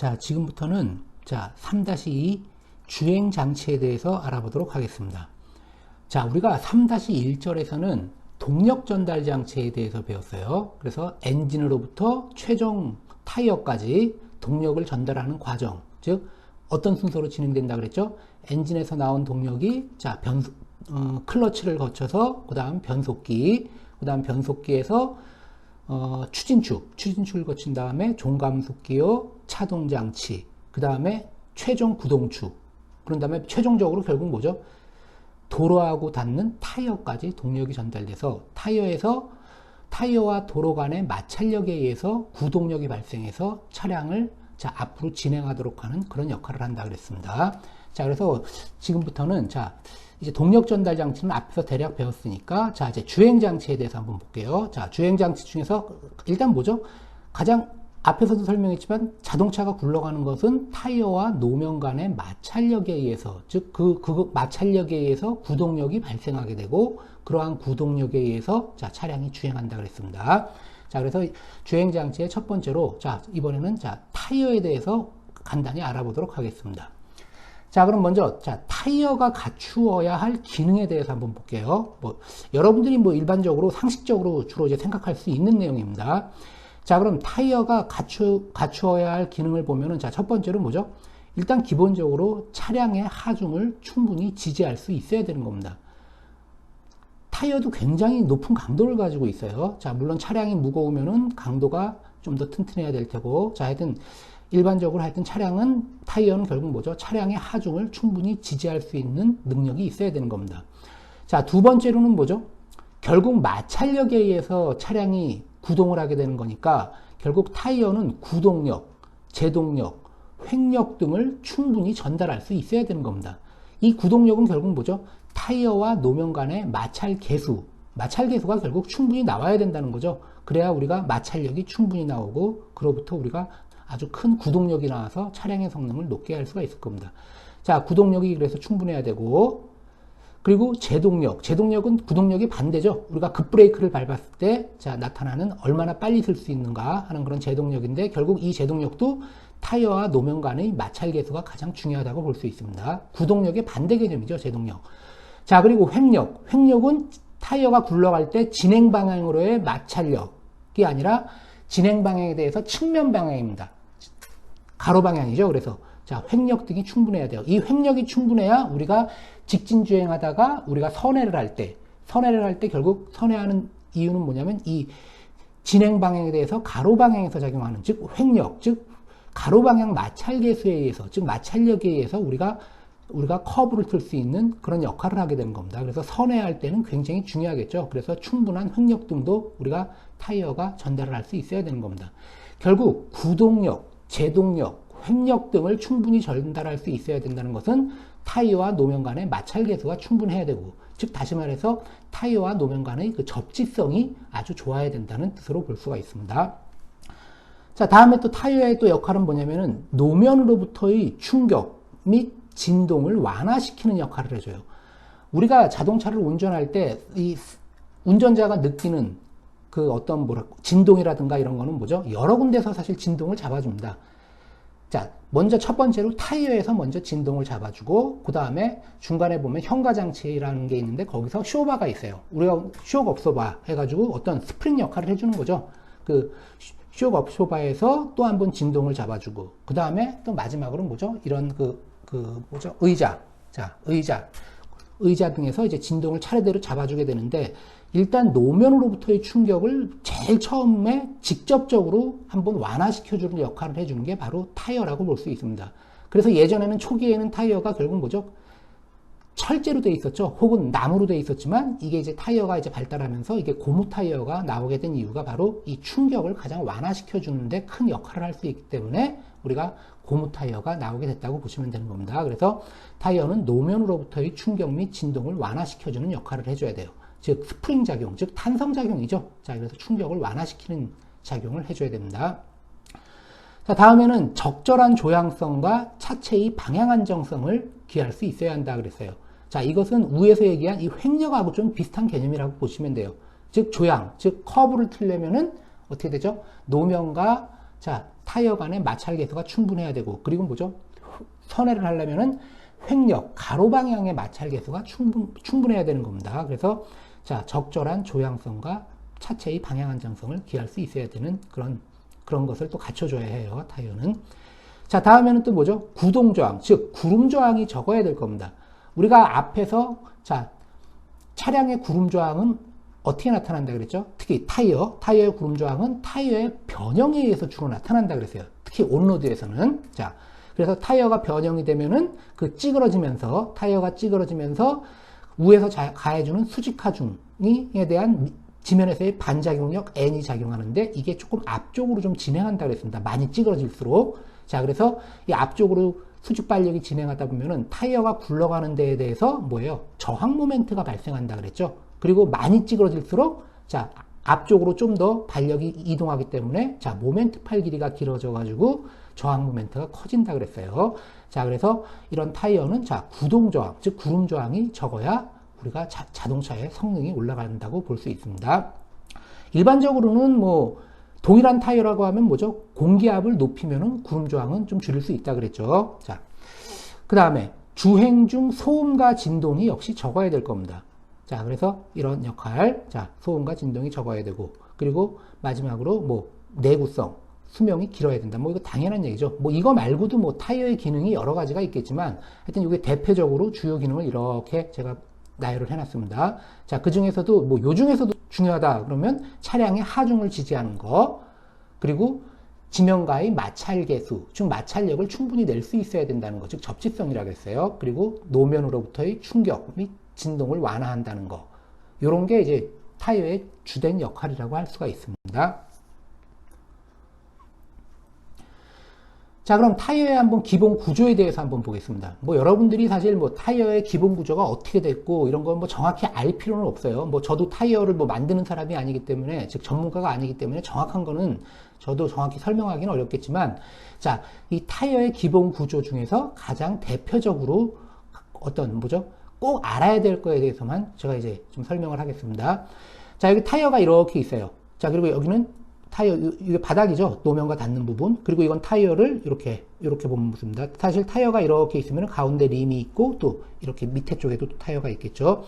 자, 지금부터는 자, 3-2 주행 장치에 대해서 알아보도록 하겠습니다. 자, 우리가 3-1절에서는 동력 전달 장치에 대해서 배웠어요. 그래서 엔진으로부터 최종 타이어까지 동력을 전달하는 과정, 즉 어떤 순서로 진행된다 그랬죠? 엔진에서 나온 동력이 자, 클러치를 거쳐서 그다음 변속기, 그다음 변속기에서 추진축을 거친 다음에 종감속기요, 차동장치, 그 다음에 최종 구동축, 그런 다음에 최종적으로 결국 뭐죠? 도로하고 닿는 타이어까지 동력이 전달돼서 타이어와 도로 간의 마찰력에 의해서 구동력이 발생해서 차량을 자, 앞으로 진행하도록 하는 그런 역할을 한다 그랬습니다. 자, 그래서 지금부터는 자, 이제 동력 전달 장치는 앞에서 대략 배웠으니까 자, 이제 주행 장치에 대해서 한번 볼게요. 자, 주행 장치 중에서 일단 뭐죠? 가장 앞에서도 설명했지만 자동차가 굴러가는 것은 타이어와 노면 간의 마찰력에 의해서, 즉 그 마찰력에 의해서 구동력이 발생하게 되고 그러한 구동력에 의해서 자, 차량이 주행한다 그랬습니다. 자, 그래서 주행 장치의 첫 번째로 자, 이번에는 자, 타이어에 대해서 간단히 알아보도록 하겠습니다. 자, 그럼 먼저 자, 타이어가 갖추어야 할 기능에 대해서 한번 볼게요. 여러분들이 일반적으로 상식적으로 주로 이제 생각할 수 있는 내용입니다. 자, 그럼 타이어가 갖추어야 할 기능을 보면은 자, 첫 번째로 뭐죠? 일단 기본적으로 차량의 하중을 충분히 지지할 수 있어야 되는 겁니다. 타이어도 굉장히 높은 강도를 가지고 있어요. 자, 물론 차량이 무거우면은 강도가 좀 더 튼튼해야 될 테고, 자, 하여튼 일반적으로 타이어는 결국 뭐죠? 차량의 하중을 충분히 지지할 수 있는 능력이 있어야 되는 겁니다. 자, 두 번째로는 뭐죠? 결국 마찰력에 의해서 차량이 구동을 하게 되는 거니까 결국 타이어는 구동력, 제동력, 횡력 등을 충분히 전달할 수 있어야 되는 겁니다. 이 구동력은 결국 뭐죠? 타이어와 노면 간의 마찰 개수가 결국 충분히 나와야 된다는 거죠. 그래야 우리가 마찰력이 충분히 나오고 그로부터 우리가 아주 큰 구동력이 나와서 차량의 성능을 높게 할 수가 있을 겁니다. 자, 구동력이 그래서 충분해야 되고, 그리고 제동력은 구동력이 반대죠. 우리가 급브레이크를 밟았을 때 자, 나타나는 얼마나 빨리 쓸 수 있는가 하는 그런 제동력인데 결국 이 제동력도 타이어와 노면 간의 마찰 개수가 가장 중요하다고 볼 수 있습니다. 구동력의 반대 개념이죠, 제동력. 자, 그리고 횡력은 타이어가 굴러갈 때 진행 방향으로의 마찰력이 아니라 진행 방향에 대해서 측면 방향입니다. 가로 방향이죠. 그래서 자, 횡력 등이 충분해야 돼요. 이 횡력이 충분해야 우리가 직진 주행하다가 우리가 선회를 할 때 결국 선회하는 이유는 뭐냐면 이 진행 방향에 대해서 가로 방향에서 작용하는 즉 횡력, 즉 가로 방향 마찰 개수에 의해서, 즉 마찰력에 의해서 우리가 커브를 틀 수 있는 그런 역할을 하게 되는 겁니다. 그래서 선회할 때는 굉장히 중요하겠죠. 그래서 충분한 횡력 등도 우리가 타이어가 전달을 할 수 있어야 되는 겁니다. 결국 구동력, 제동력, 횡력 등을 충분히 전달할 수 있어야 된다는 것은 타이어와 노면 간의 마찰 개수가 충분해야 되고, 즉 다시 말해서 타이어와 노면 간의 그 접지성이 아주 좋아야 된다는 뜻으로 볼 수가 있습니다. 자, 다음에 또 타이어의 또 역할은 뭐냐면은 노면으로부터의 충격 및 진동을 완화시키는 역할을 해줘요. 우리가 자동차를 운전할 때 이 운전자가 느끼는 그 어떤 진동이라든가 이런 거는 뭐죠? 여러 군데서 사실 진동을 잡아줍니다. 자, 먼저 첫 번째로 타이어에서 먼저 진동을 잡아주고 그 다음에 중간에 보면 현가장치라는 게 있는데 거기서 쇼바가 있어요. 우리가 쇼업소바 해가지고 어떤 스프링 역할을 해주는 거죠. 그 쇼업소바에서 또 한 번 진동을 잡아주고 그 다음에 또 마지막으로 뭐죠? 이런 뭐죠? 의자 등에서 이제 진동을 차례대로 잡아주게 되는데 일단 노면으로부터의 충격을 제일 처음에 직접적으로 한번 완화시켜주는 역할을 해주는 게 바로 타이어라고 볼 수 있습니다. 그래서 예전에는 초기에는 타이어가 결국 뭐죠? 철제로 되어 있었죠. 혹은 나무로 되어 있었지만 이게 이제 타이어가 이제 발달하면서 이게 고무 타이어가 나오게 된 이유가 바로 이 충격을 가장 완화시켜주는데 큰 역할을 할 수 있기 때문에 우리가 고무 타이어가 나오게 됐다고 보시면 되는 겁니다. 그래서 타이어는 노면으로부터의 충격 및 진동을 완화시켜주는 역할을 해줘야 돼요. 즉 스프링 작용, 즉 탄성 작용이죠. 자, 그래서 충격을 완화시키는 작용을 해줘야 됩니다. 자, 다음에는 적절한 조향성과 차체의 방향 안정성을 기할 수 있어야 한다 그랬어요. 자, 이것은 위에서 얘기한 이 횡력하고 좀 비슷한 개념이라고 보시면 돼요. 즉 조향, 즉 커브를 틀려면은 어떻게 되죠? 노면과 자, 타이어 간의 마찰 계수가 충분해야 되고, 그리고 뭐죠? 선회를 하려면은 횡력, 가로 방향의 마찰 계수가 충분해야 되는 겁니다. 그래서 자, 적절한 조향성과 차체의 방향 안정성을 기할 수 있어야 되는 그런 것을 또 갖춰줘야 해요, 타이어는. 자, 다음에는 또 뭐죠? 구동저항, 즉 구름저항이 적어야 될 겁니다. 우리가 앞에서 자, 차량의 구름저항은 어떻게 나타난다 그랬죠? 특히 타이어의 구름저항은 타이어의 변형에 의해서 주로 나타난다 그랬어요. 특히 온로드에서는. 자, 그래서 타이어가 변형이 되면은 타이어가 찌그러지면서 위에서 가해주는 수직하중에 대한 지면에서의 반작용력 N이 작용하는데, 이게 조금 앞쪽으로 좀 진행한다 그랬습니다. 많이 찌그러질수록. 자, 그래서 이 앞쪽으로 수직 발력이 진행하다 보면은 타이어가 굴러가는 데에 대해서 뭐예요? 저항 모멘트가 발생한다 그랬죠. 그리고 많이 찌그러질수록 자, 앞쪽으로 좀 더 발력이 이동하기 때문에 자, 모멘트 팔 길이가 길어져 가지고 저항 모멘트가 커진다 그랬어요. 자, 그래서 이런 타이어는 자, 구동 저항, 즉 구름 저항이 적어야 우리가 자동차의 성능이 올라간다고 볼 수 있습니다. 일반적으로는 뭐 동일한 타이어라고 하면 뭐죠? 공기압을 높이면은 구름 저항은 좀 줄일 수 있다 그랬죠. 자, 그 다음에 주행 중 소음과 진동이 역시 적어야 될 겁니다. 자, 그래서 이런 역할, 자, 소음과 진동이 적어야 되고, 그리고 마지막으로 뭐 내구성, 수명이 길어야 된다. 뭐 이거 당연한 얘기죠. 뭐 이거 말고도 뭐 타이어의 기능이 여러 가지가 있겠지만, 하여튼 이게 대표적으로 주요 기능을 이렇게 제가 나열을 해놨습니다. 자, 그 중에서도 뭐 요 중에서도 중요하다 그러면 차량의 하중을 지지하는 거, 그리고 지면과의 마찰 계수, 즉 마찰력을 충분히 낼 수 있어야 된다는 거, 즉 접지성이라고 했어요. 그리고 노면으로부터의 충격 및 진동을 완화한다는 거, 이런 게 이제 타이어의 주된 역할이라고 할 수가 있습니다. 자, 그럼 타이어의 한번 기본 구조에 대해서 한번 보겠습니다. 뭐 여러분들이 사실 뭐 타이어의 기본 구조가 어떻게 됐고 이런 건 뭐 정확히 알 필요는 없어요. 뭐 저도 타이어를 뭐 만드는 사람이 아니기 때문에, 즉 전문가가 아니기 때문에 정확한 거는 저도 정확히 설명하기는 어렵겠지만, 자, 이 타이어의 기본 구조 중에서 가장 대표적으로 어떤 뭐죠? 꼭 알아야 될 거에 대해서만 제가 이제 좀 설명을 하겠습니다. 자, 여기 타이어가 이렇게 있어요. 자, 그리고 여기는 타이어, 이게 바닥이죠. 노면과 닿는 부분. 그리고 이건 타이어를 이렇게 보면 보습니다. 사실 타이어가 이렇게 있으면 가운데 림이 있고, 또 이렇게 밑에 쪽에도 또 타이어가 있겠죠.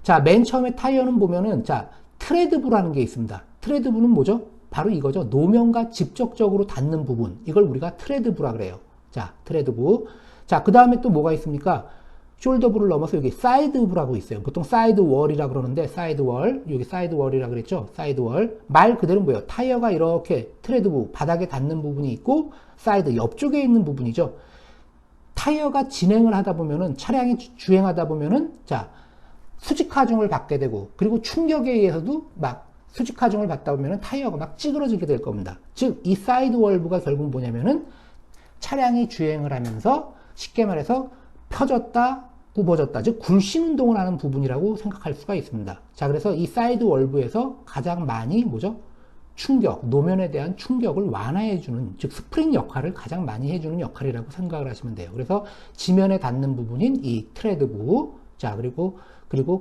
자, 맨 처음에 타이어는 보면은, 자, 트레드부라는 게 있습니다. 트레드부는 뭐죠? 바로 이거죠. 노면과 직접적으로 닿는 부분. 이걸 우리가 트레드부라 그래요. 자, 트레드부. 자, 그 다음에 또 뭐가 있습니까? 숄더부를 넘어서 여기 사이드부라고 있어요. 보통 사이드월이라 그러는데, 사이드월, 여기 사이드월이라 그랬죠? 사이드월. 말 그대로 뭐예요? 타이어가 이렇게 트레드부, 바닥에 닿는 부분이 있고, 사이드, 옆쪽에 있는 부분이죠. 타이어가 진행을 하다 보면은, 차량이 주행하다 보면은, 자, 수직하중을 받게 되고, 그리고 충격에 의해서도 막 수직하중을 받다 보면은 타이어가 막 찌그러지게 될 겁니다. 즉, 이 사이드월부가 결국 뭐냐면은, 차량이 주행을 하면서, 쉽게 말해서, 펴졌다, 굽어졌다, 즉 굴신 운동을 하는 부분이라고 생각할 수가 있습니다. 자, 그래서 이 사이드 월부에서 가장 많이 뭐죠? 충격, 노면에 대한 충격을 완화해주는, 즉 스프링 역할을 가장 많이 해주는 역할이라고 생각을 하시면 돼요. 그래서 지면에 닿는 부분인 이 트레드부, 자, 그리고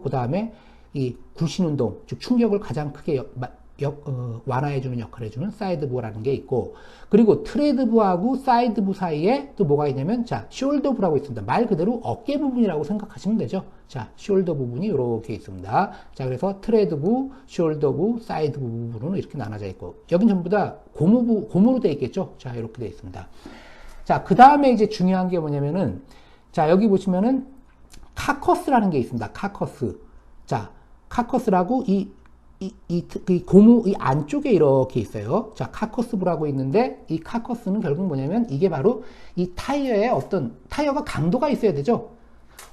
그 다음에 이 굴신 운동, 즉 충격을 가장 크게 완화해주는 역할을 해주는 사이드부라는 게 있고, 그리고 트레드부하고 사이드부 사이에 또 뭐가 있냐면, 자, 숄더부라고 있습니다. 말 그대로 어깨 부분이라고 생각하시면 되죠. 자, 숄더 부분이 이렇게 있습니다. 자, 그래서 트레드부, 숄더부, 사이드부 부분은 이렇게 나눠져 있고, 여긴 전부 다 고무로 되어 있겠죠. 자, 이렇게 되어 있습니다. 자, 그 다음에 이제 중요한 게 뭐냐면은, 자, 여기 보시면은 카커스라는 게 있습니다. 카커스. 자, 카커스라고 이 고무, 이 안쪽에 이렇게 있어요. 자, 카커스부라고 있는데, 이 카커스는 결국 뭐냐면, 이게 바로 이 타이어의 타이어가 강도가 있어야 되죠.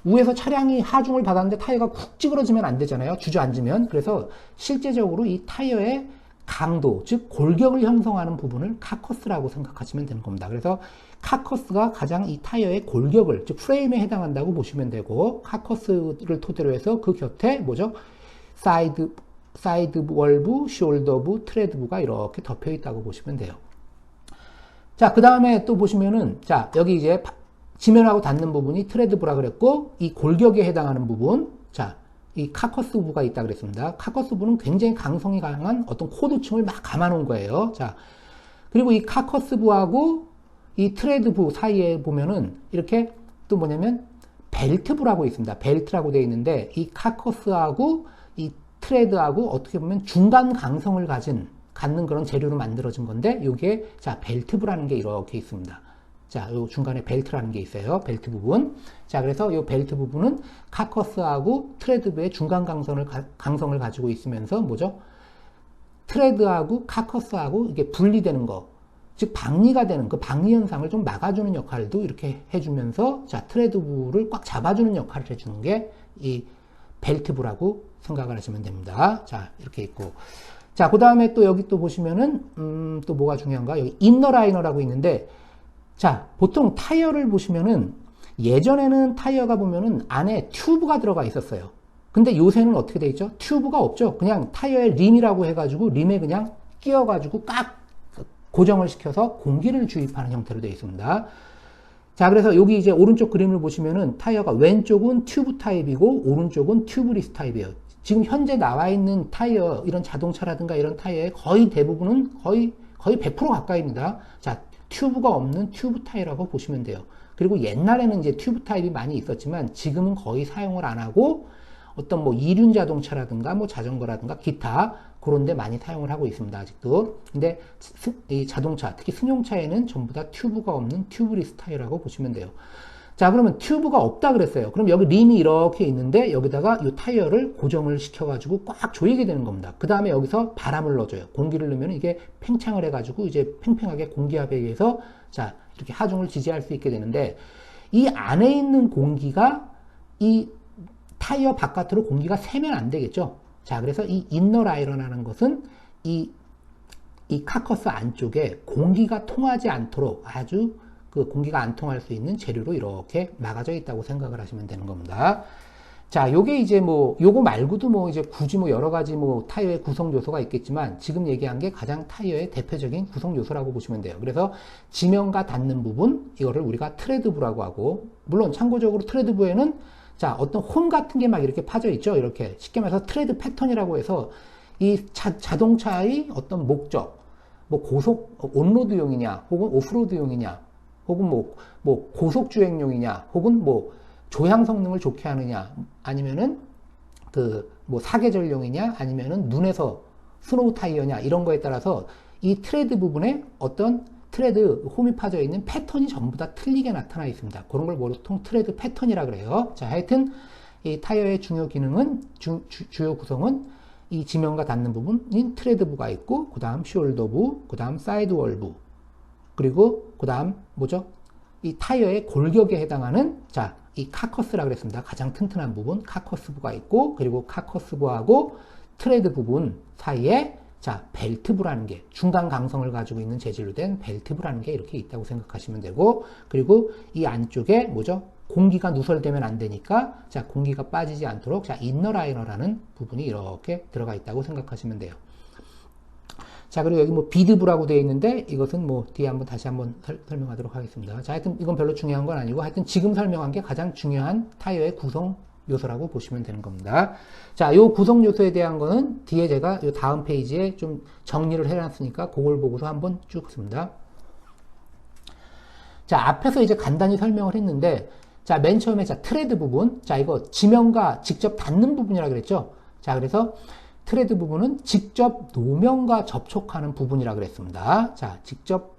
위에서 차량이 하중을 받았는데 타이어가 쿡 찌그러지면 안 되잖아요. 주저앉으면. 그래서 실제적으로 이 타이어의 강도, 즉 골격을 형성하는 부분을 카커스라고 생각하시면 되는 겁니다. 그래서 카커스가 가장 이 타이어의 골격을, 즉 프레임에 해당한다고 보시면 되고, 카커스를 토대로 해서 그 곁에 뭐죠? 사이드 월부, 숄더부, 트레드부가 이렇게 덮여 있다고 보시면 돼요. 자, 그 다음에 또 보시면은, 자, 여기 이제 지면하고 닿는 부분이 트레드부라 그랬고, 이 골격에 해당하는 부분, 자, 이 카커스부가 있다 그랬습니다. 카커스부는 굉장히 강성이 강한 어떤 코드층을 막 감아놓은 거예요. 자, 그리고 이 카커스부하고 이 트레드부 사이에 보면은 이렇게 또 뭐냐면 벨트부라고 있습니다. 벨트라고 되어 있는데 이 카커스하고 이 트레드하고 어떻게 보면 중간 강성을 갖는 그런 재료로 만들어진 건데 요게 자 벨트부라는 게 이렇게 있습니다. 자, 요 중간에 벨트라는 게 있어요. 벨트 부분. 자, 그래서 요 벨트 부분은 카커스하고 트레드부의 중간 강성을 가지고 있으면서 뭐죠? 트레드하고 카커스하고 이게 분리되는 거, 즉 방리가 되는 그 방리 현상을 좀 막아주는 역할도 이렇게 해주면서 자 트레드부를 꽉 잡아주는 역할을 해주는 게 이 벨트부라고 생각을 하시면 됩니다. 자 이렇게 있고 자 그 다음에 또 여기 또 보시면은 또 뭐가 중요한가 여기 인너 라이너라고 있는데 자 보통 타이어를 보시면은 예전에는 타이어가 보면은 안에 튜브가 들어가 있었어요. 근데 요새는 어떻게 돼 있죠? 튜브가 없죠. 그냥 타이어에 림이라고 해가지고 림에 그냥 끼워가지고 꽉 고정을 시켜서 공기를 주입하는 형태로 되어 있습니다. 자, 그래서 여기 이제 오른쪽 그림을 보시면은 타이어가 왼쪽은 튜브 타입이고 오른쪽은 튜브리스 타입이에요. 지금 현재 나와 있는 타이어, 이런 자동차라든가 이런 타이어의 거의 대부분은 거의 100% 가까이입니다. 자, 튜브가 없는 튜브 타이어라고 보시면 돼요. 그리고 옛날에는 이제 튜브 타입이 많이 있었지만 지금은 거의 사용을 안 하고 어떤 뭐 이륜 자동차라든가 뭐 자전거라든가 기타 그런 데 많이 사용을 하고 있습니다. 아직도. 근데 이 자동차, 특히 승용차에는 전부 다 튜브가 없는 튜브리스 타이어라고 보시면 돼요. 자, 그러면 튜브가 없다 그랬어요. 그럼 여기 림이 이렇게 있는데 여기다가 이 타이어를 고정을 시켜가지고 꽉 조이게 되는 겁니다. 그 다음에 여기서 바람을 넣어줘요. 공기를 넣으면 이게 팽창을 해가지고 이제 팽팽하게 공기압에 의해서 자, 이렇게 하중을 지지할 수 있게 되는데 이 안에 있는 공기가 이 타이어 바깥으로 공기가 새면 안 되겠죠. 자, 그래서 이 인너 라이너라는 것은 이 카커스 안쪽에 공기가 통하지 않도록 아주 그 공기가 안 통할 수 있는 재료로 이렇게 막아져 있다고 생각을 하시면 되는 겁니다. 자, 요게 이제 뭐, 요거 말고도 뭐 이제 굳이 뭐 여러 가지 뭐 타이어의 구성 요소가 있겠지만 지금 얘기한 게 가장 타이어의 대표적인 구성 요소라고 보시면 돼요. 그래서 지면과 닿는 부분, 이거를 우리가 트레드부라고 하고, 물론 참고적으로 트레드부에는 자, 어떤 홈 같은 게 막 이렇게 파져 있죠. 이렇게 쉽게 말해서 트레드 패턴이라고 해서 이 자동차의 어떤 목적, 뭐 고속 온로드용이냐, 혹은 오프로드용이냐, 혹은 뭐 고속 주행용이냐, 혹은 뭐 조향 성능을 좋게 하느냐, 아니면은 그 뭐 사계절용이냐, 아니면은 눈에서 스노우 타이어냐 이런 거에 따라서 이 트레드 부분에 어떤 트레드 홈이 파져 있는 패턴이 전부 다 틀리게 나타나 있습니다. 그런 걸 보통 트레드 패턴이라 그래요. 자, 하여튼 이 타이어의 중요 기능은 주요 구성은 이 지면과 닿는 부분인 트레드부가 있고, 그 다음 숄더부, 그 다음 사이드월부, 그리고 그 다음 뭐죠? 이 타이어의 골격에 해당하는 자, 이 카커스라 그랬습니다. 가장 튼튼한 부분 카커스부가 있고, 그리고 카커스부하고 트레드 부분 사이에 자, 벨트부라는 게 중간 강성을 가지고 있는 재질로 된 벨트부라는 게 이렇게 있다고 생각하시면 되고, 그리고 이 안쪽에 뭐죠? 공기가 누설되면 안 되니까 자, 공기가 빠지지 않도록 자, 인너 라이너라는 부분이 이렇게 들어가 있다고 생각하시면 돼요. 자, 그리고 여기 뭐 비드부라고 되어 있는데 이것은 뭐 뒤에 다시 한번 설명하도록 하겠습니다. 자, 하여튼 이건 별로 중요한 건 아니고 하여튼 지금 설명한 게 가장 중요한 타이어의 구성 요소라고 보시면 되는 겁니다. 자, 요 구성 요소에 대한 거는 뒤에 제가 요 다음 페이지에 좀 정리를 해놨으니까 그걸 보고서 한번 쭉 했습니다. 자, 앞에서 이제 간단히 설명을 했는데 자, 맨 처음에 자, 트레드 부분. 자, 이거 지면과 직접 닿는 부분이라 그랬죠. 자, 그래서 트레드 부분은 직접 노면과 접촉하는 부분이라 그랬습니다. 자, 직접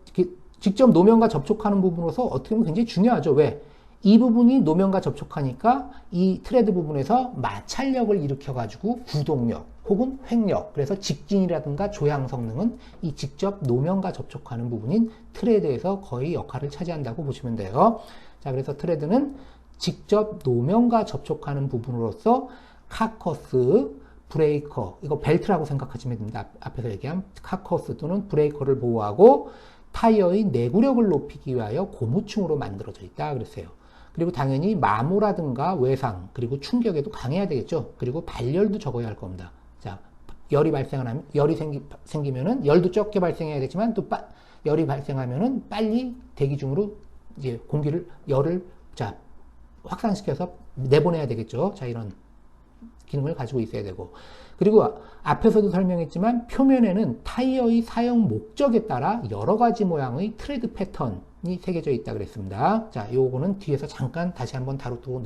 노면과 접촉하는 부분으로서 어떻게 보면 굉장히 중요하죠. 왜? 이 부분이 노면과 접촉하니까 이 트레드 부분에서 마찰력을 일으켜가지고 구동력 혹은 횡력, 그래서 직진이라든가 조향 성능은 이 직접 노면과 접촉하는 부분인 트레드에서 거의 역할을 차지한다고 보시면 돼요. 자, 그래서 트레드는 직접 노면과 접촉하는 부분으로서 카커스, 브레이커, 이거 벨트라고 생각하시면 됩니다. 앞에서 얘기한 카커스 또는 브레이커를 보호하고 타이어의 내구력을 높이기 위하여 고무층으로 만들어져 있다 그랬어요. 그리고 당연히 마모라든가 외상, 그리고 충격에도 강해야 되겠죠. 그리고 발열도 적어야 할 겁니다. 자, 열이 생기면은 열도 적게 발생해야겠지만 또 열이 발생하면은 빨리 대기 중으로 이제 열을 자, 확산시켜서 내보내야 되겠죠. 자, 이런 기능을 가지고 있어야 되고, 그리고 앞에서도 설명했지만 표면에는 타이어의 사용 목적에 따라 여러 가지 모양의 트레드 패턴이 새겨져 있다 그랬습니다. 자, 요거는 뒤에서 잠깐 다시 한번 다루고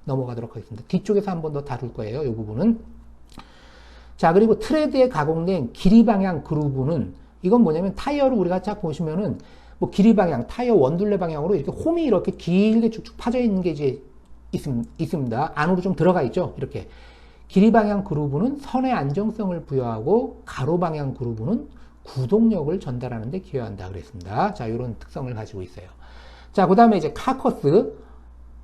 넘어가도록 하겠습니다. 뒤쪽에서 한번 더 다룰 거예요, 이 부분은. 자, 그리고 트레드에 가공된 길이 방향 그루브는, 이건 뭐냐면 타이어를 우리가 쫙 보시면은 뭐 길이 방향, 타이어 원둘레 방향으로 이렇게 홈이 이렇게 길게 쭉쭉 파져 있는 게 이제 있습니다. 안으로 좀 들어가 있죠. 이렇게. 길이 방향 그루브는 선의 안정성을 부여하고 가로 방향 그루브는 구동력을 전달하는 데 기여한다 그랬습니다. 자, 이런 특성을 가지고 있어요. 자, 그 다음에 이제 카커스,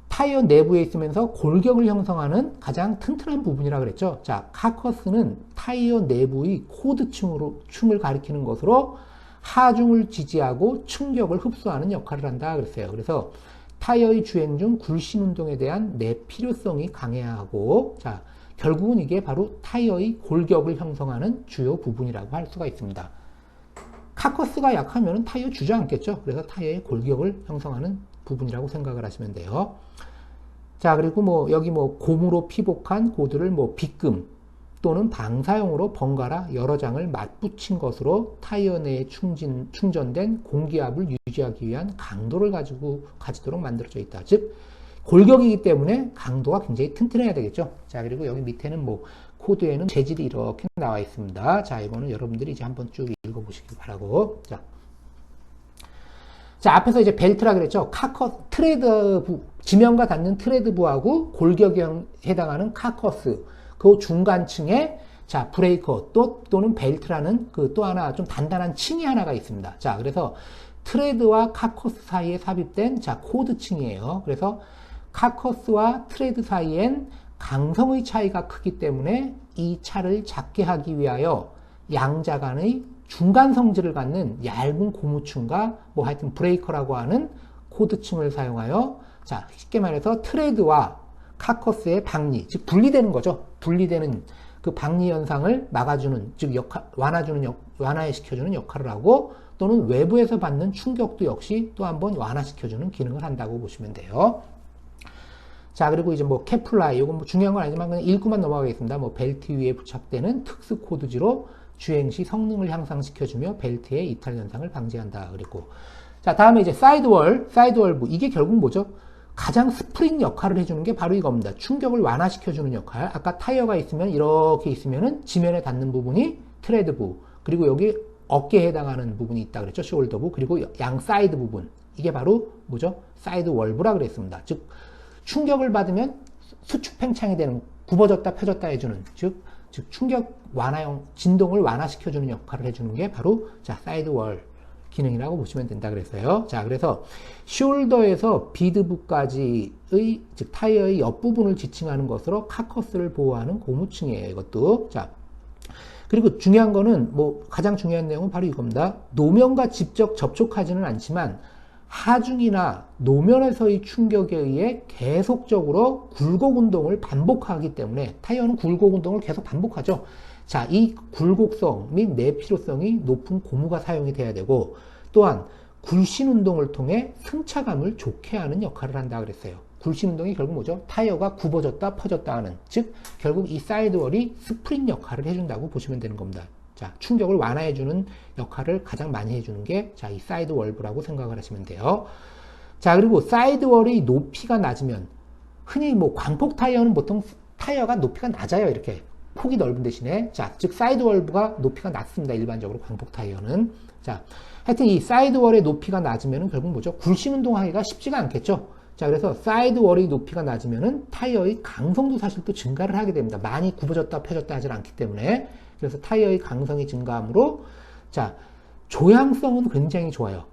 타이어 내부에 있으면서 골격을 형성하는 가장 튼튼한 부분이라 그랬죠. 자, 카커스는 타이어 내부의 코드층을 가리키는 것으로 하중을 지지하고 충격을 흡수하는 역할을 한다 그랬어요. 그래서 타이어의 주행 중 굴신 운동에 대한 내 필요성이 강해야 하고, 자, 결국은 이게 바로 타이어의 골격을 형성하는 주요 부분이라고 할 수가 있습니다. 카커스가 약하면 타이어 주저앉겠죠. 그래서 타이어의 골격을 형성하는 부분이라고 생각을 하시면 돼요. 자, 그리고 뭐 여기 뭐 고무로 피복한 고드를 뭐 빗금 또는 방사용으로 번갈아 여러 장을 맞붙인 것으로 타이어 내에 충전된 공기압을 유지하기 위한 강도를 가지도록 만들어져 있다. 즉 골격이기 때문에 강도가 굉장히 튼튼해야 되겠죠. 자, 그리고 여기 밑에는 뭐 코드에는 재질이 이렇게 나와 있습니다. 자, 이거는 여러분들이 이제 한번 쭉 읽어보시기 바라고. 자, 앞에서 이제 벨트라 그랬죠. 트레드부, 지면과 닿는 트레드부하고 골격에 해당하는 카커스, 그 중간층에 자, 브레이커 또는 벨트라는 그 또 하나 좀 단단한 층이 하나가 있습니다. 자, 그래서 트레드와 카커스 사이에 삽입된 자, 코드층이에요. 그래서 카커스와 트레드 사이엔 강성의 차이가 크기 때문에 이 차를 작게 하기 위하여 양자 간의 중간 성질을 갖는 얇은 고무층과 뭐 하여튼 브레이커라고 하는 코드층을 사용하여, 자, 쉽게 말해서 트레드와 카커스의 박리, 즉 분리되는 거죠. 분리되는 그 박리 현상을 막아주는, 즉 완화시켜주는 역할을 하고, 또는 외부에서 받는 충격도 역시 또 한번 완화시켜주는 기능을 한다고 보시면 돼요. 자, 그리고 이제 뭐 케플라이, 이건 뭐 중요한 건 아니지만 그냥 읽고만 넘어가겠습니다. 뭐 벨트 위에 부착되는 특수 코드지로 주행 시 성능을 향상시켜주며 벨트의 이탈 현상을 방지한다 그랬고, 자, 다음에 이제 사이드월브, 이게 결국 뭐죠? 가장 스프링 역할을 해주는 게 바로 이겁니다. 충격을 완화시켜주는 역할. 아까 타이어가 있으면 이렇게 있으면은 지면에 닿는 부분이 트레드부, 그리고 여기 어깨에 해당하는 부분이 있다 그랬죠. 숄더부, 그리고 양 사이드 부분. 이게 바로 뭐죠? 사이드 월브라 그랬습니다. 즉 충격을 받으면 수축 팽창이 되는, 굽어졌다 펴졌다 해주는, 즉 충격 완화형, 진동을 완화시켜주는 역할을 해주는 게 바로 자, 사이드 월 기능이라고 보시면 된다 그랬어요. 자, 그래서 숄더에서 비드부까지의, 즉 타이어의 옆부분을 지칭하는 것으로 카커스를 보호하는 고무층이에요. 이것도. 자, 그리고 중요한 거는 뭐 가장 중요한 내용은 바로 이겁니다. 노면과 직접 접촉하지는 않지만 하중이나 노면에서의 충격에 의해 계속적으로 굴곡 운동을 반복하기 때문에, 타이어는 굴곡 운동을 계속 반복하죠. 자, 이 굴곡성 및 내피로성이 높은 고무가 사용이 돼야 되고, 또한 굴신 운동을 통해 승차감을 좋게 하는 역할을 한다 그랬어요. 굴신 운동이 결국 뭐죠? 타이어가 굽어졌다 퍼졌다 하는, 즉 결국 이 사이드월이 스프링 역할을 해준다고 보시면 되는 겁니다. 자, 충격을 완화해주는 역할을 가장 많이 해주는 게, 자, 이 사이드 월브라고 생각을 하시면 돼요. 자, 그리고 사이드 월의 높이가 낮으면, 흔히 뭐 광폭 타이어는 보통 타이어가 높이가 낮아요. 이렇게 폭이 넓은 대신에. 자, 즉 사이드 월브가 높이가 낮습니다. 일반적으로 광폭 타이어는. 자, 하여튼 이 사이드 월의 높이가 낮으면 결국 뭐죠? 굴신 운동하기가 쉽지가 않겠죠. 자, 그래서 사이드 월의 높이가 낮으면은 타이어의 강성도 사실 또 증가를 하게 됩니다. 많이 굽어졌다 펴졌다 하지 않기 때문에. 그래서 타이어의 강성이 증가하므로, 자, 조향성은 굉장히 좋아요.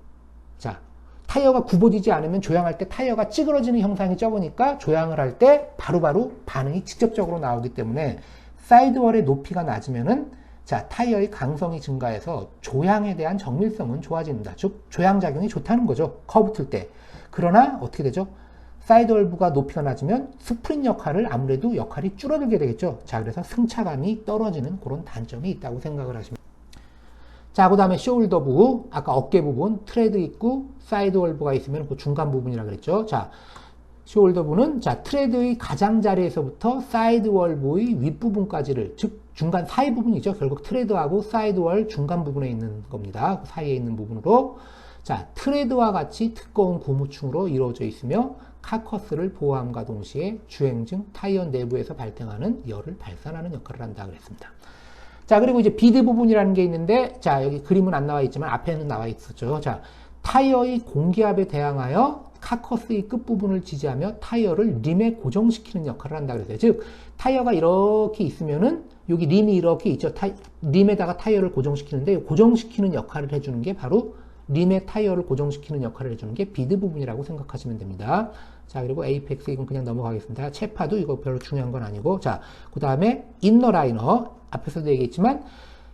자, 타이어가 굽어지지 않으면 조향할 때 타이어가 찌그러지는 형상이 적으니까 조향을 할 때 바로바로 반응이 직접적으로 나오기 때문에 사이드월의 높이가 낮으면은, 자, 타이어의 강성이 증가해서 조향에 대한 정밀성은 좋아집니다. 즉 조향작용이 좋다는 거죠. 커브 틀 때. 그러나 어떻게 되죠? 사이드월브가 높이가 낮으면 스프링 역할이 줄어들게 되겠죠. 자, 그래서 승차감이 떨어지는 그런 단점이 있다고 생각을 하시면. 자, 그 다음에 숄더부, 아까 어깨 부분, 트레드 있고 사이드월브가 있으면 그 중간 부분이라 그랬죠. 자, 숄더 부는 자, 트레드의 가장자리에서부터 사이드월 부의 윗부분까지를, 즉 중간 사이 부분이죠. 결국 트레드하고 사이드월 중간 부분에 있는 겁니다. 그 사이에 있는 부분으로 자, 트레드와 같이 두꺼운 고무층으로 이루어져 있으며 카커스를 보호함과 동시에 주행 중 타이어 내부에서 발생하는 열을 발산하는 역할을 한다 그랬습니다. 자, 그리고 이제 비드 부분이라는 게 있는데, 자, 여기 그림은 안 나와 있지만 앞에는 나와 있었죠. 자, 타이어의 공기압에 대항하여 카커스의 끝부분을 지지하며 타이어를 림에 고정시키는 역할을 한다 그랬어요. 즉, 타이어가 이렇게 있으면은 여기 림이 이렇게 있죠. 림에다가 타이어를 고정시키는데 고정시키는 역할을 해주는 게 바로 림에 타이어를 고정시키는 역할을 해주는 게 비드 부분이라고 생각하시면 됩니다. 자, 그리고 에이펙스 이건 그냥 넘어가겠습니다. 체파도 이거 별로 중요한 건 아니고, 자, 그 다음에 인너 라이너, 앞에서도 얘기했지만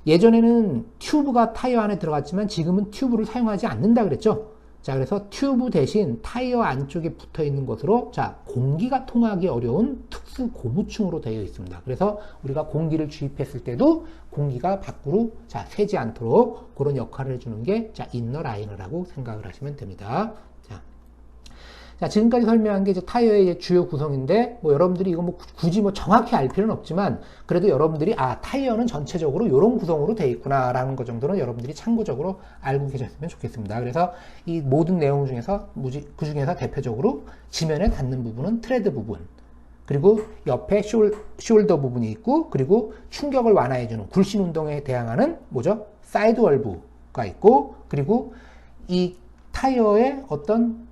예전에는 튜브가 타이어 안에 들어갔지만 지금은 튜브를 사용하지 않는다 그랬죠. 자, 그래서 튜브 대신 타이어 안쪽에 붙어 있는 것으로 자, 공기가 통하기 어려운 특수 고무층으로 되어 있습니다. 그래서 우리가 공기를 주입했을 때도 공기가 밖으로 자, 새지 않도록 그런 역할을 해주는 게 자, 인너 라이너라고 생각을 하시면 됩니다. 자, 지금까지 설명한 게 이제 타이어의 이제 주요 구성인데, 뭐 여러분들이 이거 뭐 굳이 뭐 정확히 알 필요는 없지만, 그래도 여러분들이, 아, 타이어는 전체적으로 이런 구성으로 되어 있구나라는 것 정도는 여러분들이 참고적으로 알고 계셨으면 좋겠습니다. 그래서 이 모든 내용 중에서, 그 중에서 대표적으로 지면에 닿는 부분은 트레드 부분, 그리고 옆에 숄더 부분이 있고, 그리고 충격을 완화해주는 굴신 운동에 대항하는 뭐죠? 사이드 월브가 있고, 그리고 이 타이어의 어떤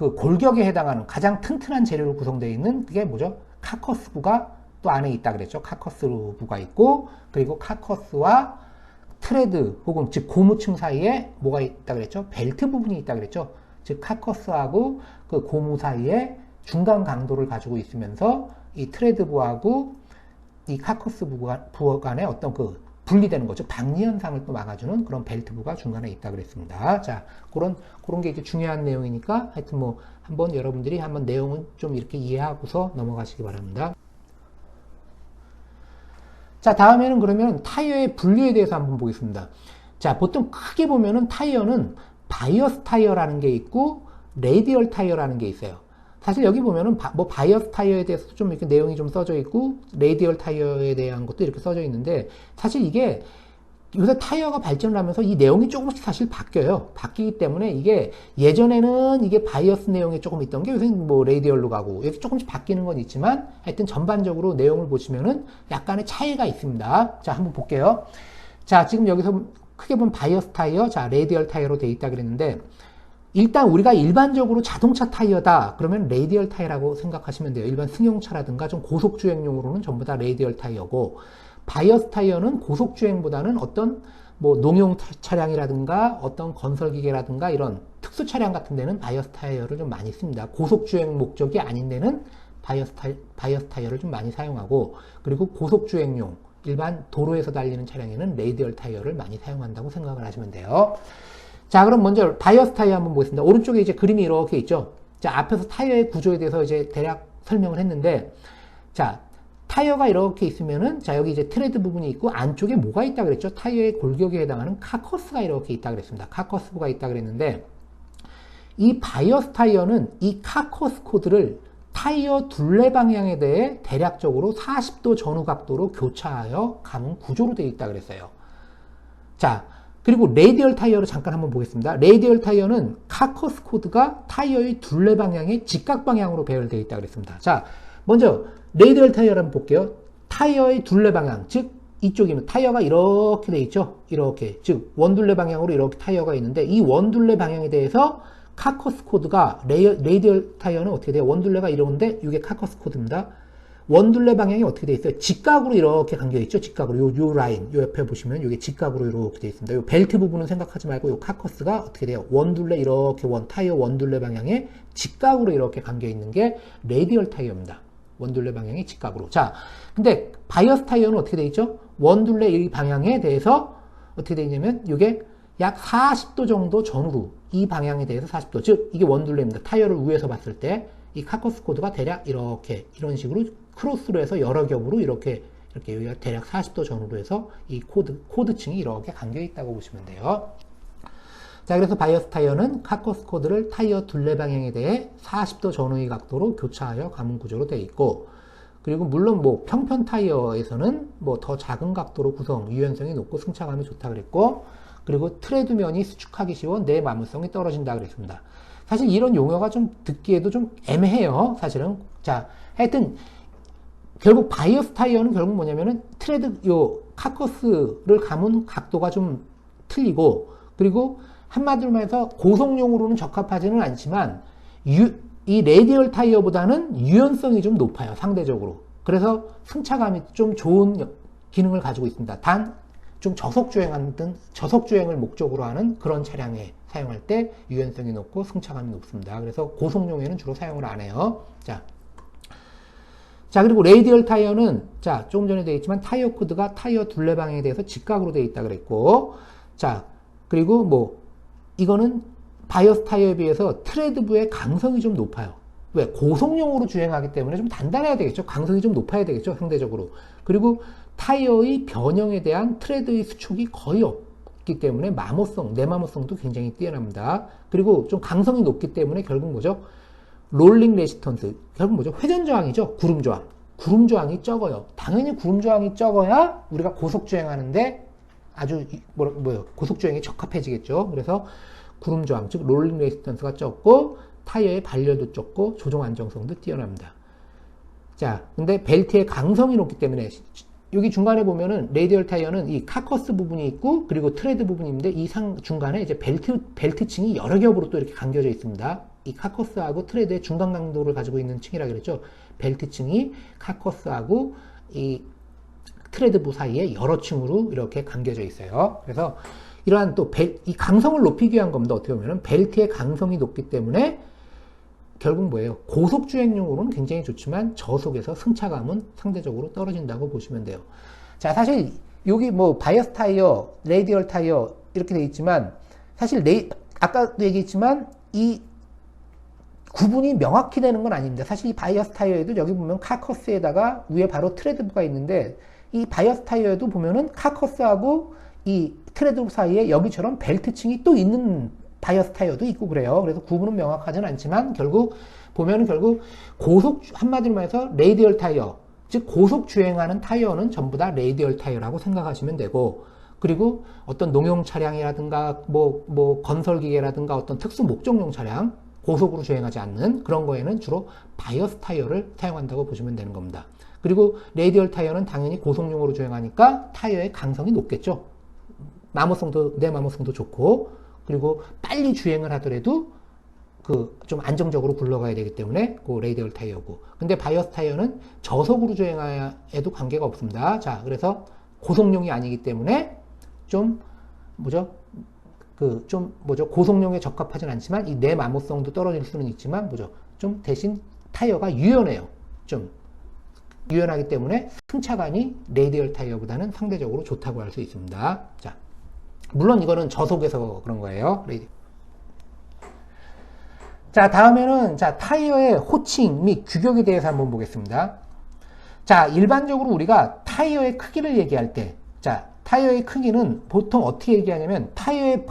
그 골격에 해당하는 가장 튼튼한 재료로 구성되어 있는 그게 뭐죠? 카커스부가 또 안에 있다 그랬죠. 카커스부가 있고, 그리고 카커스와 트레드 혹은 즉 고무층 사이에 뭐가 있다 그랬죠? 벨트 부분이 있다 그랬죠. 즉 카커스하고 그 고무 사이에 중간 강도를 가지고 있으면서 이 트레드부하고 이 카커스부 간에 어떤 그 분리되는 거죠. 박리 현상을 또 막아주는 그런 벨트부가 중간에 있다 그랬습니다. 자, 그런 게 이제 중요한 내용이니까 하여튼 뭐 한번 여러분들이 한번 내용은 좀 이렇게 이해하고서 넘어가시기 바랍니다. 자, 다음에는 그러면 타이어의 분류에 대해서 한번 보겠습니다. 자, 보통 크게 보면은 타이어는 바이어스 타이어라는 게 있고 레디얼 타이어라는 게 있어요. 사실 여기 보면은 뭐 바이어스 타이어에 대해서 좀 이렇게 내용이 좀 써져 있고 레디얼 타이어에 대한 것도 이렇게 써져 있는데 사실 이게 요새 타이어가 발전을 하면서 이 내용이 조금씩 사실 바뀌어요. 바뀌기 때문에 이게 예전에는 이게 바이어스 내용이 조금 있던 게 요새는 뭐 레디얼로 가고 이렇게 조금씩 바뀌는 건 있지만 하여튼 전반적으로 내용을 보시면은 약간의 차이가 있습니다. 자, 한번 볼게요. 자, 지금 여기서 크게 보면 바이어스 타이어, 자, 레디얼 타이어로 되어 있다 그랬는데 일단 우리가 일반적으로 자동차 타이어다 그러면 레디얼 타이어라고 생각하시면 돼요. 일반 승용차라든가 좀 고속주행용으로는 전부 다 레디얼 타이어고 바이어스 타이어는 고속주행보다는 어떤 뭐 농용 차량이라든가 어떤 건설기계라든가 이런 특수 차량 같은 데는 바이어스 타이어를 좀 많이 씁니다. 고속주행 목적이 아닌 데는 바이어스 타이어를 좀 많이 사용하고 그리고 고속주행용 일반 도로에서 달리는 차량에는 레디얼 타이어를 많이 사용한다고 생각을 하시면 돼요. 자, 그럼 먼저 바이어스 타이어 한번 보겠습니다. 오른쪽에 이제 그림이 이렇게 있죠. 자, 앞에서 타이어의 구조에 대해서 이제 대략 설명을 했는데, 자, 타이어가 이렇게 있으면은, 자, 여기 이제 트레드 부분이 있고, 안쪽에 뭐가 있다 그랬죠? 타이어의 골격에 해당하는 카커스가 이렇게 있다 그랬습니다. 카커스부가 있다 그랬는데, 이 바이어스 타이어는 이 카커스 코드를 타이어 둘레 방향에 대해 대략적으로 40도 전후 각도로 교차하여 감은 구조로 되어 있다 그랬어요. 자, 그리고 레디얼 타이어로 잠깐 한번 보겠습니다. 레디얼 타이어는 카커스 코드가 타이어의 둘레 방향의 직각 방향으로 배열되어 있다 그랬습니다. 자, 먼저 레디얼 타이어를 한번 볼게요. 타이어의 둘레 방향, 즉 이쪽이면 타이어가 이렇게 돼 있죠. 이렇게, 즉 원둘레 방향으로 이렇게 타이어가 있는데 이 원둘레 방향에 대해서 카커스 코드가 레디얼 타이어는 어떻게 돼요? 원둘레가 이런데 이게 카커스 코드입니다. 원둘레 방향이 어떻게 되어 있어요? 직각으로 이렇게 감겨 있죠. 직각으로 요 라인, 요 옆에 보시면 이게 직각으로 이렇게 되어 있습니다. 요 벨트 부분은 생각하지 말고 요 카커스가 어떻게 돼요? 원둘레 이렇게 타이어 원둘레 방향에 직각으로 이렇게 감겨 있는 게 레디얼 타이어입니다. 원둘레 방향이 직각으로. 자, 근데 바이어스 타이어는 어떻게 되어 있죠? 원둘레 이 방향에 대해서 어떻게 되어 있냐면 이게 약 40도 정도 전후로 이 방향에 대해서 40도, 즉 이게 원둘레입니다. 타이어를 위에서 봤을 때 이 카커스 코드가 대략 이렇게 이런 식으로 크로스로 해서 여러 겹으로 이렇게 여기가 대략 40도 전후로 해서 이 코드층이 이렇게 감겨 있다고 보시면 돼요. 자, 그래서 바이어스 타이어는 카커스 코드를 타이어 둘레 방향에 대해 40도 전후의 각도로 교차하여 가문 구조로 되어 있고, 그리고 물론 뭐 평편 타이어에서는 뭐 더 작은 각도로 구성, 유연성이 높고 승차감이 좋다 그랬고, 그리고 트레드면이 수축하기 쉬워 내마모성이 떨어진다 그랬습니다. 사실 이런 용어가 좀 듣기에도 좀 애매해요, 사실은. 자, 하여튼 결국 바이어스 타이어는 결국 뭐냐면은 카커스를 감은 각도가 좀 틀리고, 그리고 한마디로 말해서 고속용으로는 적합하지는 않지만 이 레디얼 타이어보다는 유연성이 좀 높아요, 상대적으로. 그래서 승차감이 좀 좋은 기능을 가지고 있습니다. 단 좀 저속주행을 목적으로 하는 그런 차량에 사용할 때 유연성이 높고 승차감이 높습니다. 그래서 고속용에는 주로 사용을 안 해요. 자, 그리고 레디얼 타이어는, 자, 조금 전에 되어 있지만 타이어 코드가 타이어 둘레방에 대해서 직각으로 되어 있다 그랬고, 자, 그리고 뭐 이거는 바이어스 타이어에 비해서 트레드부의 강성이 좀 높아요. 왜? 고속용으로 주행하기 때문에 좀 단단해야 되겠죠. 강성이 좀 높아야 되겠죠, 상대적으로. 그리고 타이어의 변형에 대한 트레드의 수축이 거의 없기 때문에 내마모성도 굉장히 뛰어납니다. 그리고 좀 강성이 높기 때문에 결국 뭐죠? 롤링 레지스턴스, 결국 뭐죠? 회전 저항이죠. 구름 저항. 구름 저항이 적어요. 당연히 구름 저항이 적어야 우리가 고속 주행하는데 아주 고속 주행에 적합해지겠죠. 그래서 구름 저항, 즉 롤링 레지스턴스가 적고 타이어의 발열도 적고 조종 안정성도 뛰어납니다. 자, 근데 벨트의 강성이 높기 때문에 여기 중간에 보면은 레디얼 타이어는 이 카커스 부분이 있고 그리고 트레드 부분이 있는데 이 중간에 이제 벨트층이 여러 겹으로 또 이렇게 감겨져 있습니다. 이 카커스하고 트레드의 중간 강도를 가지고 있는 층이라 그랬죠. 벨트층이 카커스하고 이 트레드부 사이에 여러 층으로 이렇게 감겨져 있어요. 그래서 이러한 또 이 강성을 높이기 위한 겁니다. 어떻게 보면은 벨트의 강성이 높기 때문에 결국 뭐예요? 고속 주행용으로는 굉장히 좋지만 저속에서 승차감은 상대적으로 떨어진다고 보시면 돼요. 자, 사실 여기 뭐 바이어스 타이어, 레디얼 타이어 이렇게 돼 있지만 사실 아까도 얘기했지만 이 구분이 명확히 되는 건 아닙니다. 사실 이 바이어스 타이어에도 여기 보면 카커스에다가 위에 바로 트레드부가 있는데 이 바이어스 타이어에도 보면은 카커스하고 이 트레드부 사이에 여기처럼 벨트층이 또 있는 바이어스 타이어도 있고 그래요. 그래서 구분은 명확하진 않지만 결국 보면은 한마디로 말해서 레디얼 타이어, 즉 고속 주행하는 타이어는 전부 다 레디얼 타이어라고 생각하시면 되고, 그리고 어떤 농용 차량이라든가 뭐 건설 기계라든가 어떤 특수 목적용 차량, 고속으로 주행하지 않는 그런 거에는 주로 바이어스 타이어를 사용한다고 보시면 되는 겁니다. 그리고 레디얼 타이어는 당연히 고속용으로 주행하니까 타이어의 강성이 높겠죠. 내마모성도 좋고, 그리고 빨리 주행을 하더라도 좀 안정적으로 굴러가야 되기 때문에 레디얼 타이어고, 근데 바이어스 타이어는 저속으로 주행해도 관계가 없습니다. 자, 그래서 고속용이 아니기 때문에 고속용에 적합하진 않지만 이 내마모성도 떨어질 수는 있지만 좀 대신 타이어가 유연해요. 좀 유연하기 때문에 승차감이 레디얼 타이어보다는 상대적으로 좋다고 할 수 있습니다. 자, 물론 이거는 저속에서 그런 거예요. 자, 다음에는 타이어의 호칭 및 규격에 대해서 한번 보겠습니다. 자, 일반적으로 우리가 타이어의 크기를 얘기할 때, 타이어의 크기는 보통 어떻게 얘기하냐면 타이어의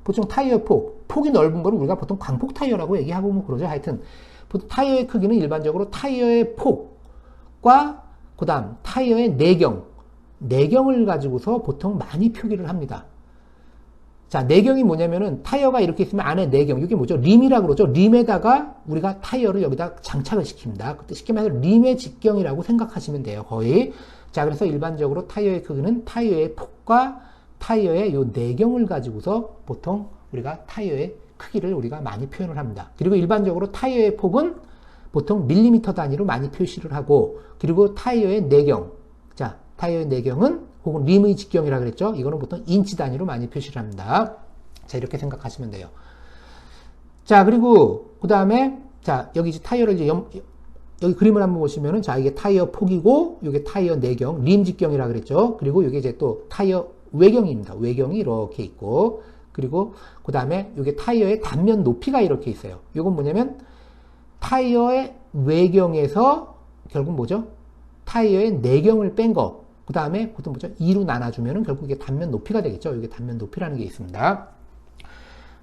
보통 타이어의 폭이 넓은 거를 우리가 보통 광폭 타이어라고 얘기하고 뭐 그러죠. 하여튼 보통 타이어의 크기는 일반적으로 타이어의 폭과 그다음 타이어의 내경을 가지고서 보통 많이 표기를 합니다. 자, 내경이 뭐냐면은 타이어가 이렇게 있으면 안에 내경, 이게 뭐죠? 림이라고 그러죠. 림에다가 우리가 타이어를 여기다 장착을 시킵니다. 그때 쉽게 말해서 림의 직경이라고 생각하시면 돼요, 거의. 자, 그래서 일반적으로 타이어의 크기는 타이어의 폭과 타이어의 요 내경을 가지고서 보통 우리가 타이어의 크기를 우리가 많이 표현을 합니다. 그리고 일반적으로 타이어의 폭은 보통 밀리미터 단위로 많이 표시를 하고, 그리고 타이어의 내경, 타이어의 내경은 혹은 림의 직경이라고 그랬죠. 이거는 보통 인치 단위로 많이 표시를 합니다. 자, 이렇게 생각하시면 돼요. 자, 그리고 그 다음에 여기 이제 타이어를 이제 여기 그림을 한번 보시면은 이게 타이어 폭이고 이게 타이어 내경, 림 직경이라고 그랬죠. 그리고 이게 이제 또 타이어 외경입니다. 외경이 이렇게 있고, 그리고 그 다음에 이게 타이어의 단면 높이가 이렇게 있어요. 이건 뭐냐면 타이어의 외경에서 결국 뭐죠? 타이어의 내경을 뺀 거. 그 다음에 보통 2로 나눠주면은 결국 이게 단면 높이가 되겠죠. 이게 단면 높이라는 게 있습니다.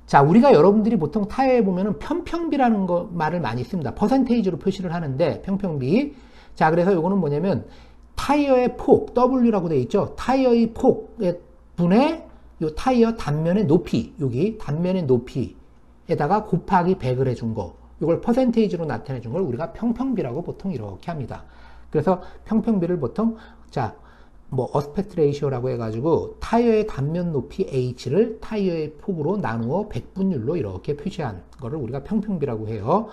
자, 우리가 여러분들이 보통 타이어에 보면은 평평비라는 말을 많이 씁니다. 퍼센테이지로 표시를 하는데, 평평비. 자, 그래서 요거는 뭐냐면, 타이어의 폭, W라고 되어 있죠. 타이어의 폭의 분의 요 타이어 단면의 높이, 여기 단면의 높이에다가 곱하기 100을 해준 거. 이걸 퍼센테이지로 나타내 준 걸 우리가 평평비라고 보통 이렇게 합니다. 그래서 평평비를 보통, 자, 뭐 어스펙트 레이시오라고 해가지고 타이어의 단면 높이 H를 타이어의 폭으로 나누어 100분율로 이렇게 표시한 거를 우리가 평평비라고 해요.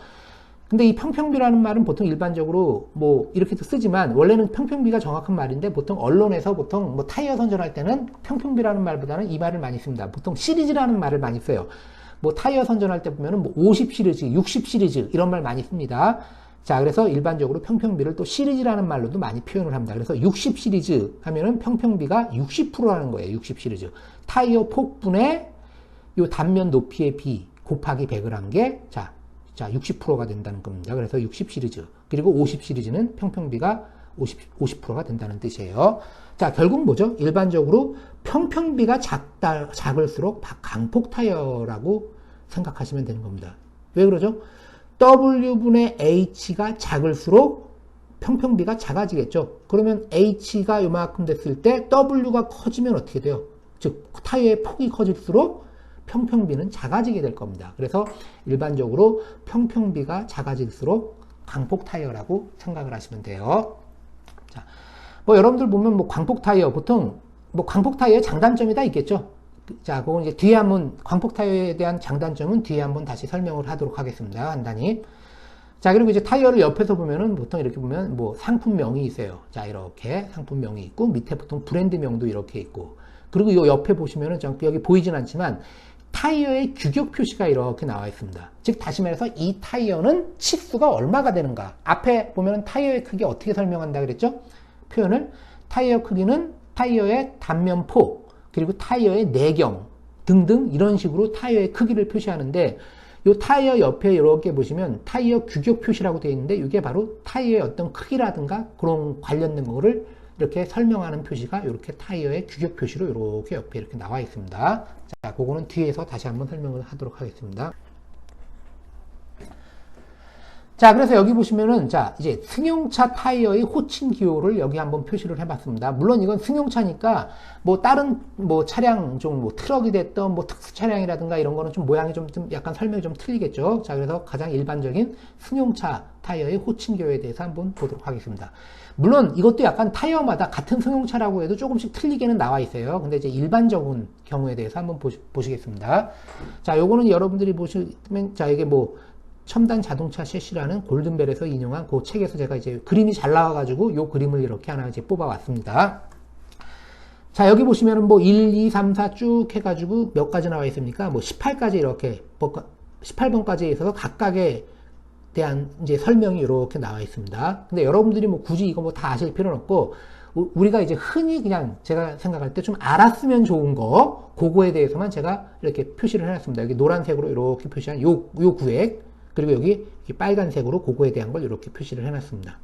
근데 이 평평비라는 말은 보통 일반적으로 뭐 이렇게도 쓰지만 원래는 평평비가 정확한 말인데 보통 언론에서 보통 뭐 타이어 선전할 때는 평평비라는 말보다는 이 말을 많이 씁니다. 보통 시리즈라는 말을 많이 써요. 뭐 타이어 선전할 때 보면은 뭐 50 시리즈, 60 시리즈 이런 말 많이 씁니다. 자, 그래서 일반적으로 평평비를 또 시리즈라는 말로도 많이 표현을 합니다. 그래서 60 시리즈 하면은 평평비가 60%라는 거예요. 60 시리즈. 타이어 폭분의 요 단면 높이의 비 곱하기 100을 한 게, 자, 60%가 된다는 겁니다. 그래서 60 시리즈. 그리고 50 시리즈는 평평비가 50%가 된다는 뜻이에요. 자, 결국 뭐죠? 일반적으로 평평비가 작을수록 강폭 타이어라고 생각하시면 되는 겁니다. 왜 그러죠? W분의 H가 작을수록 평평비가 작아지겠죠. 그러면 H가 요만큼 됐을 때 W가 커지면 어떻게 돼요? 즉 타이어의 폭이 커질수록 평평비는 작아지게 될 겁니다. 그래서 일반적으로 평평비가 작아질수록 강폭 타이어라고 생각을 하시면 돼요. 자, 뭐 여러분들 보면 뭐 광폭 타이어 보통 뭐 광폭 타이어의 장단점이 다 있겠죠. 자, 그건 이제 뒤에 한번 광폭 타이어에 대한 장단점은 뒤에 한번 다시 설명을 하도록 하겠습니다. 간단히. 자, 그리고 이제 타이어를 옆에서 보면은 보통 이렇게 보면 뭐 상품명이 있어요. 자, 이렇게 상품명이 있고 밑에 보통 브랜드명도 이렇게 있고 그리고 요 옆에 보시면은 여기 보이진 않지만 타이어의 규격 표시가 이렇게 나와 있습니다. 즉 다시 말해서 이 타이어는 치수가 얼마가 되는가. 앞에 보면은 타이어의 크기 어떻게 설명한다 그랬죠? 표현을 타이어 크기는 타이어의 단면폭 그리고 타이어의 내경 등등 이런 식으로 타이어의 크기를 표시하는데 이 타이어 옆에 이렇게 보시면 타이어 규격 표시라고 되어 있는데 이게 바로 타이어의 어떤 크기라든가 그런 관련된 거를 이렇게 설명하는 표시가 이렇게 타이어의 규격 표시로 이렇게 옆에 이렇게 나와 있습니다. 자, 그거는 뒤에서 다시 한번 설명을 하도록 하겠습니다. 자, 그래서 여기 보시면은, 자, 이제 승용차 타이어의 호칭 기호를 여기 한번 표시를 해봤습니다. 물론 이건 승용차니까, 뭐, 다른, 뭐, 차량, 좀, 뭐, 트럭이 됐던, 뭐, 특수 차량이라든가 이런 거는 좀 모양이 좀 약간 설명이 좀 틀리겠죠. 자, 그래서 가장 일반적인 승용차 타이어의 호칭 기호에 대해서 한번 보도록 하겠습니다. 물론 이것도 약간 타이어마다 같은 승용차라고 해도 조금씩 틀리게는 나와 있어요. 근데 이제 일반적인 경우에 대해서 한번 보시겠습니다. 자, 요거는 여러분들이 보시면, 자, 이게 뭐, 첨단 자동차 셰시라는 골든벨에서 인용한 그 책에서 제가 이제 그림이 잘 나와가지고 요 그림을 이렇게 하나 이제 뽑아왔습니다. 자, 여기 보시면은 뭐 1, 2, 3, 4 쭉 해가지고 몇 가지 나와 있습니까? 뭐 18까지 이렇게, 18번까지 있어서 각각에 대한 이제 설명이 이렇게 나와 있습니다. 근데 여러분들이 뭐 굳이 이거 뭐 다 아실 필요는 없고, 우리가 이제 흔히 그냥 제가 생각할 때 좀 알았으면 좋은 거, 그거에 대해서만 제가 이렇게 표시를 해놨습니다. 여기 노란색으로 이렇게 표시한 요 구획, 그리고 여기 빨간색으로 그거에 대한 걸 이렇게 표시를 해놨습니다.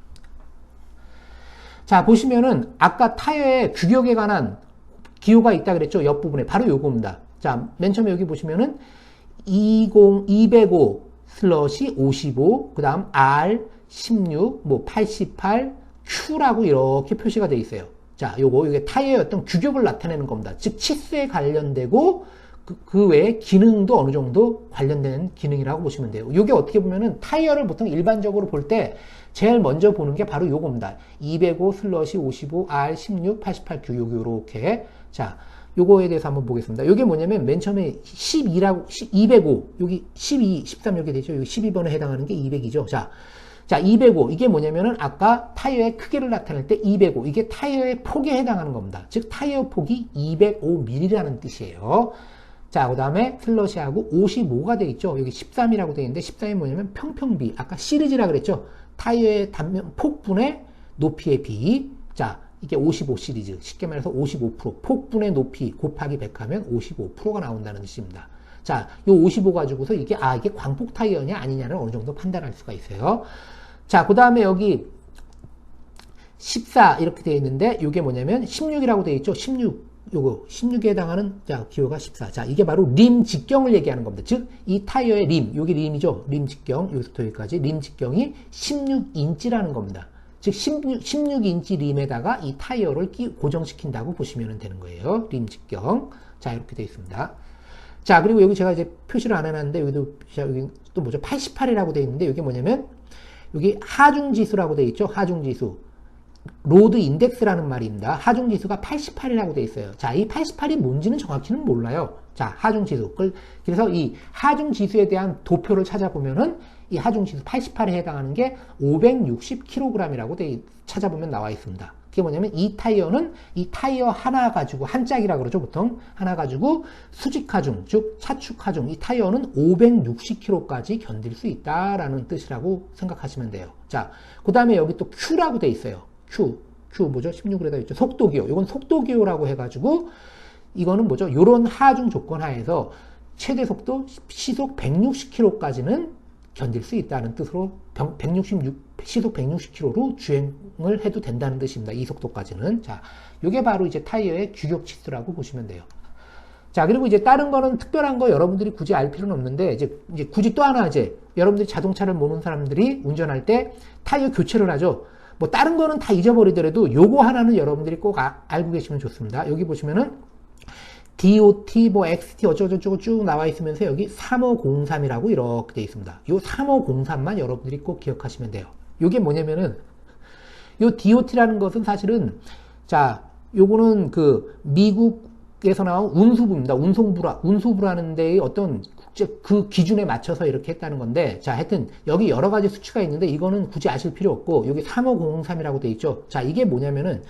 자, 보시면은 아까 타이어의 규격에 관한 기호가 있다 그랬죠? 옆부분에 바로 요겁니다. 자, 맨 처음에 여기 보시면은 205/55 그 다음 R16 뭐 88 Q라고 이렇게 표시가 되어 있어요. 자, 이게 타이어의 어떤 규격을 나타내는 겁니다. 즉 치수에 관련되고 그 외에 기능도 어느 정도 관련되는 기능이라고 보시면 돼요. 이게 어떻게 보면은 타이어를 보통 일반적으로 볼 때 제일 먼저 보는 게 바로 요겁니다. 205/55 R16 88Q 요렇게. 자, 요거에 대해서 한번 보겠습니다. 요게 뭐냐면 맨 처음에 205 여기 12, 13 여기 되죠. 여기 12번에 해당하는 게 200이죠. 자, 205 이게 뭐냐면은 아까 타이어의 크기를 나타낼 때 205 이게 타이어의 폭에 해당하는 겁니다. 즉 타이어 폭이 205mm라는 뜻이에요. 자, 그 다음에 슬러시하고 55가 되어 있죠. 여기 13이라고 되어 있는데 13이 뭐냐면 평평비. 아까 시리즈라 그랬죠. 타이어의 단면 폭분의 높이의 비. 자, 이게 55 시리즈. 쉽게 말해서 55%. 폭분의 높이 곱하기 100 하면 55%가 나온다는 뜻입니다. 자, 요 55 가지고서 이게 광폭 타이어냐 아니냐를 어느 정도 판단할 수가 있어요. 자, 그 다음에 여기 14 이렇게 되어 있는데 이게 뭐냐면 16이라고 되어 있죠. 16. 요거 16에 해당하는 자 기호가 14. 자 이게 바로 림 직경을 얘기하는 겁니다. 즉 이 타이어의 림, 요게 림이죠. 림 직경 여기서부터 여기까지 림 직경이 16인치라는 겁니다. 즉 16인치 림에다가 이 타이어를 고정시킨다고 보시면 되는 거예요. 림 직경. 자 이렇게 되어 있습니다. 자 그리고 여기 제가 이제 표시를 안 해놨는데 여기 또 뭐죠? 88이라고 되어 있는데 이게 뭐냐면 여기 하중지수라고 되어 있죠. 하중지수. 로드 인덱스라는 말입니다. 하중지수가 88이라고 되어 있어요. 자, 이 88이 뭔지는 정확히는 몰라요. 자, 하중지수. 그래서 이 하중지수에 대한 도표를 찾아보면은 이 하중지수 88에 해당하는 게 560kg이라고 찾아보면 나와 있습니다. 그게 뭐냐면 이 타이어는 이 타이어 하나 가지고 한 짝이라 그러죠. 보통 하나 가지고 수직하중, 즉 차축하중 이 타이어는 560kg까지 견딜 수 있다라는 뜻이라고 생각하시면 돼요. 자, 그 다음에 여기 또 Q라고 돼 있어요. Q 뭐죠? 16으로다 있죠. 속도기호. 이건 속도기호라고 해가지고 이거는 뭐죠? 요런 하중 조건 하에서 최대 속도 시속 160km까지는 견딜 수 있다는 뜻으로 시속 160km로 주행을 해도 된다는 뜻입니다. 이 속도까지는. 자, 요게 바로 이제 타이어의 규격 치수라고 보시면 돼요. 자, 그리고 이제 다른 거는 특별한 거 여러분들이 굳이 알 필요는 없는데 이제 굳이 또 하나 이제 여러분들이 자동차를 모르는 사람들이 운전할 때 타이어 교체를 하죠. 뭐 다른 거는 다 잊어버리더라도 요거 하나는 여러분들이 꼭 알고 계시면 좋습니다. 여기 보시면은 DOT 뭐 XT 어쩌고저쩌고 쭉 나와 있으면서 여기 3503이라고 이렇게 되어 있습니다. 요 3503만 여러분들이 꼭 기억하시면 돼요. 요게 뭐냐면은 요 DOT라는 것은 사실은 자 요거는 그 미국에서 나온 운수부입니다. 운송부라는 데의 어떤 그 기준에 맞춰서 이렇게 했다는 건데, 자, 하여튼, 여기 여러 가지 수치가 있는데, 이거는 굳이 아실 필요 없고, 여기 35003이라고 돼 있죠. 자, 이게 뭐냐면은,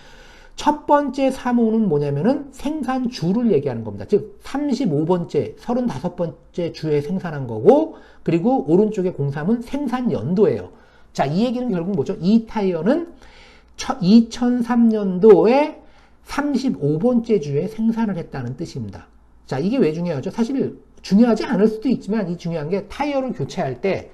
첫 번째 35는 뭐냐면은, 생산주를 얘기하는 겁니다. 즉, 35번째, 35번째 주에 생산한 거고, 그리고 오른쪽에 03은 생산 연도예요. 자, 이 얘기는 결국 뭐죠? 이 타이어는 2003년도에 35번째 주에 생산을 했다는 뜻입니다. 자, 이게 왜 중요하죠? 사실, 중요하지 않을 수도 있지만 이 중요한 게 타이어를 교체할 때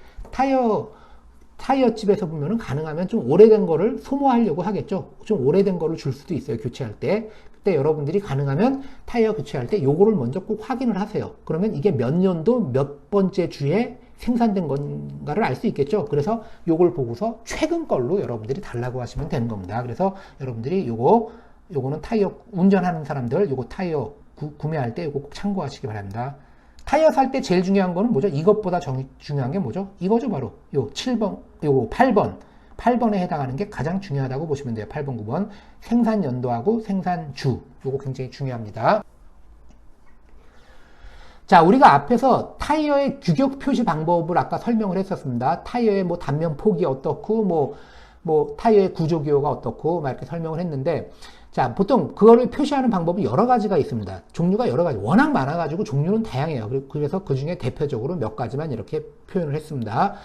타이어집에서 보면은 가능하면 좀 오래된 거를 소모하려고 하겠죠. 좀 오래된 거를 줄 수도 있어요. 교체할 때. 그때 여러분들이 가능하면 타이어 교체할 때 요거를 먼저 꼭 확인을 하세요. 그러면 이게 몇 년도 몇 번째 주에 생산된 건가를 알 수 있겠죠. 그래서 요걸 보고서 최근 걸로 여러분들이 달라고 하시면 되는 겁니다. 그래서 여러분들이 요거는 타이어 운전하는 사람들 요거 타이어 구매할 때 요거 꼭 참고하시기 바랍니다. 타이어 살 때 제일 중요한 거는 뭐죠? 이것보다 중요한 게 뭐죠? 이거죠, 바로. 요 7번, 요거 8번. 8번에 해당하는 게 가장 중요하다고 보시면 돼요. 8번, 9번. 생산 연도하고 생산 주. 요거 굉장히 중요합니다. 자, 우리가 앞에서 타이어의 규격 표시 방법을 아까 설명을 했었습니다. 타이어의 뭐 단면 폭이 어떻고, 뭐 타이어의 구조 기호가 어떻고, 막 이렇게 설명을 했는데, 자, 보통 그거를 표시하는 방법이 여러 가지가 있습니다. 종류가 여러 가지, 워낙 많아가지고 종류는 다양해요. 그래서 그 중에 대표적으로 몇 가지만 이렇게 표현을 했습니다.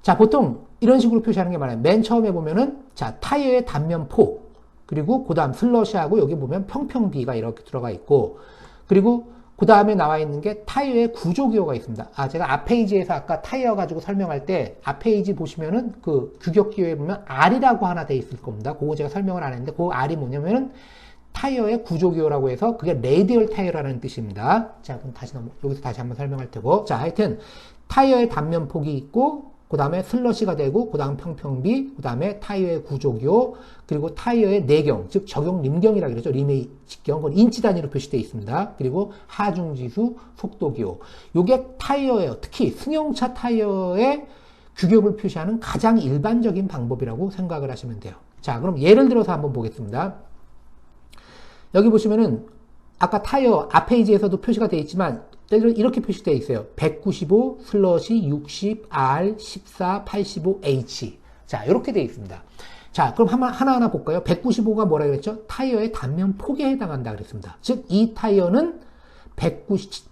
자, 보통 이런 식으로 표시하는 게 많아요. 맨 처음에 보면은, 자, 타이어의 단면 폭, 그리고 그 다음 슬러시하고 여기 보면 평평비가 이렇게 들어가 있고, 그리고 그 다음에 나와 있는 게 타이어의 구조 기호가 있습니다. 아, 제가 앞 페이지에서 아까 타이어 가지고 설명할 때 앞 페이지 보시면은 그 규격 기호에 보면 R이라고 하나 돼 있을 겁니다. 그거 제가 설명을 안 했는데 그 R이 뭐냐면은 타이어의 구조 기호라고 해서 그게 레디얼 타이어라는 뜻입니다. 자, 그럼 여기서 다시 한번 설명할 테고. 자, 하여튼 타이어의 단면 폭이 있고 그 다음에 슬러시가 되고, 그 다음 평평비, 그 다음에 타이어의 구조기호, 그리고 타이어의 내경, 즉 적용 림경이라고 그러죠. 림의 직경, 그건 인치 단위로 표시되어 있습니다. 그리고 하중지수, 속도기호. 요게 타이어예요. 특히 승용차 타이어의 규격을 표시하는 가장 일반적인 방법이라고 생각을 하시면 돼요. 자, 그럼 예를 들어서 한번 보겠습니다. 여기 보시면은 아까 타이어 앞 페이지에서도 표시가 되어 있지만 이렇게 표시되어 있어요. 195 슬러시 60 R 14 85 H. 자, 이렇게 되어 있습니다. 자, 그럼 하나하나 볼까요? 195가 뭐라 그랬죠? 타이어의 단면 폭에 해당한다 그랬습니다. 즉, 이 타이어는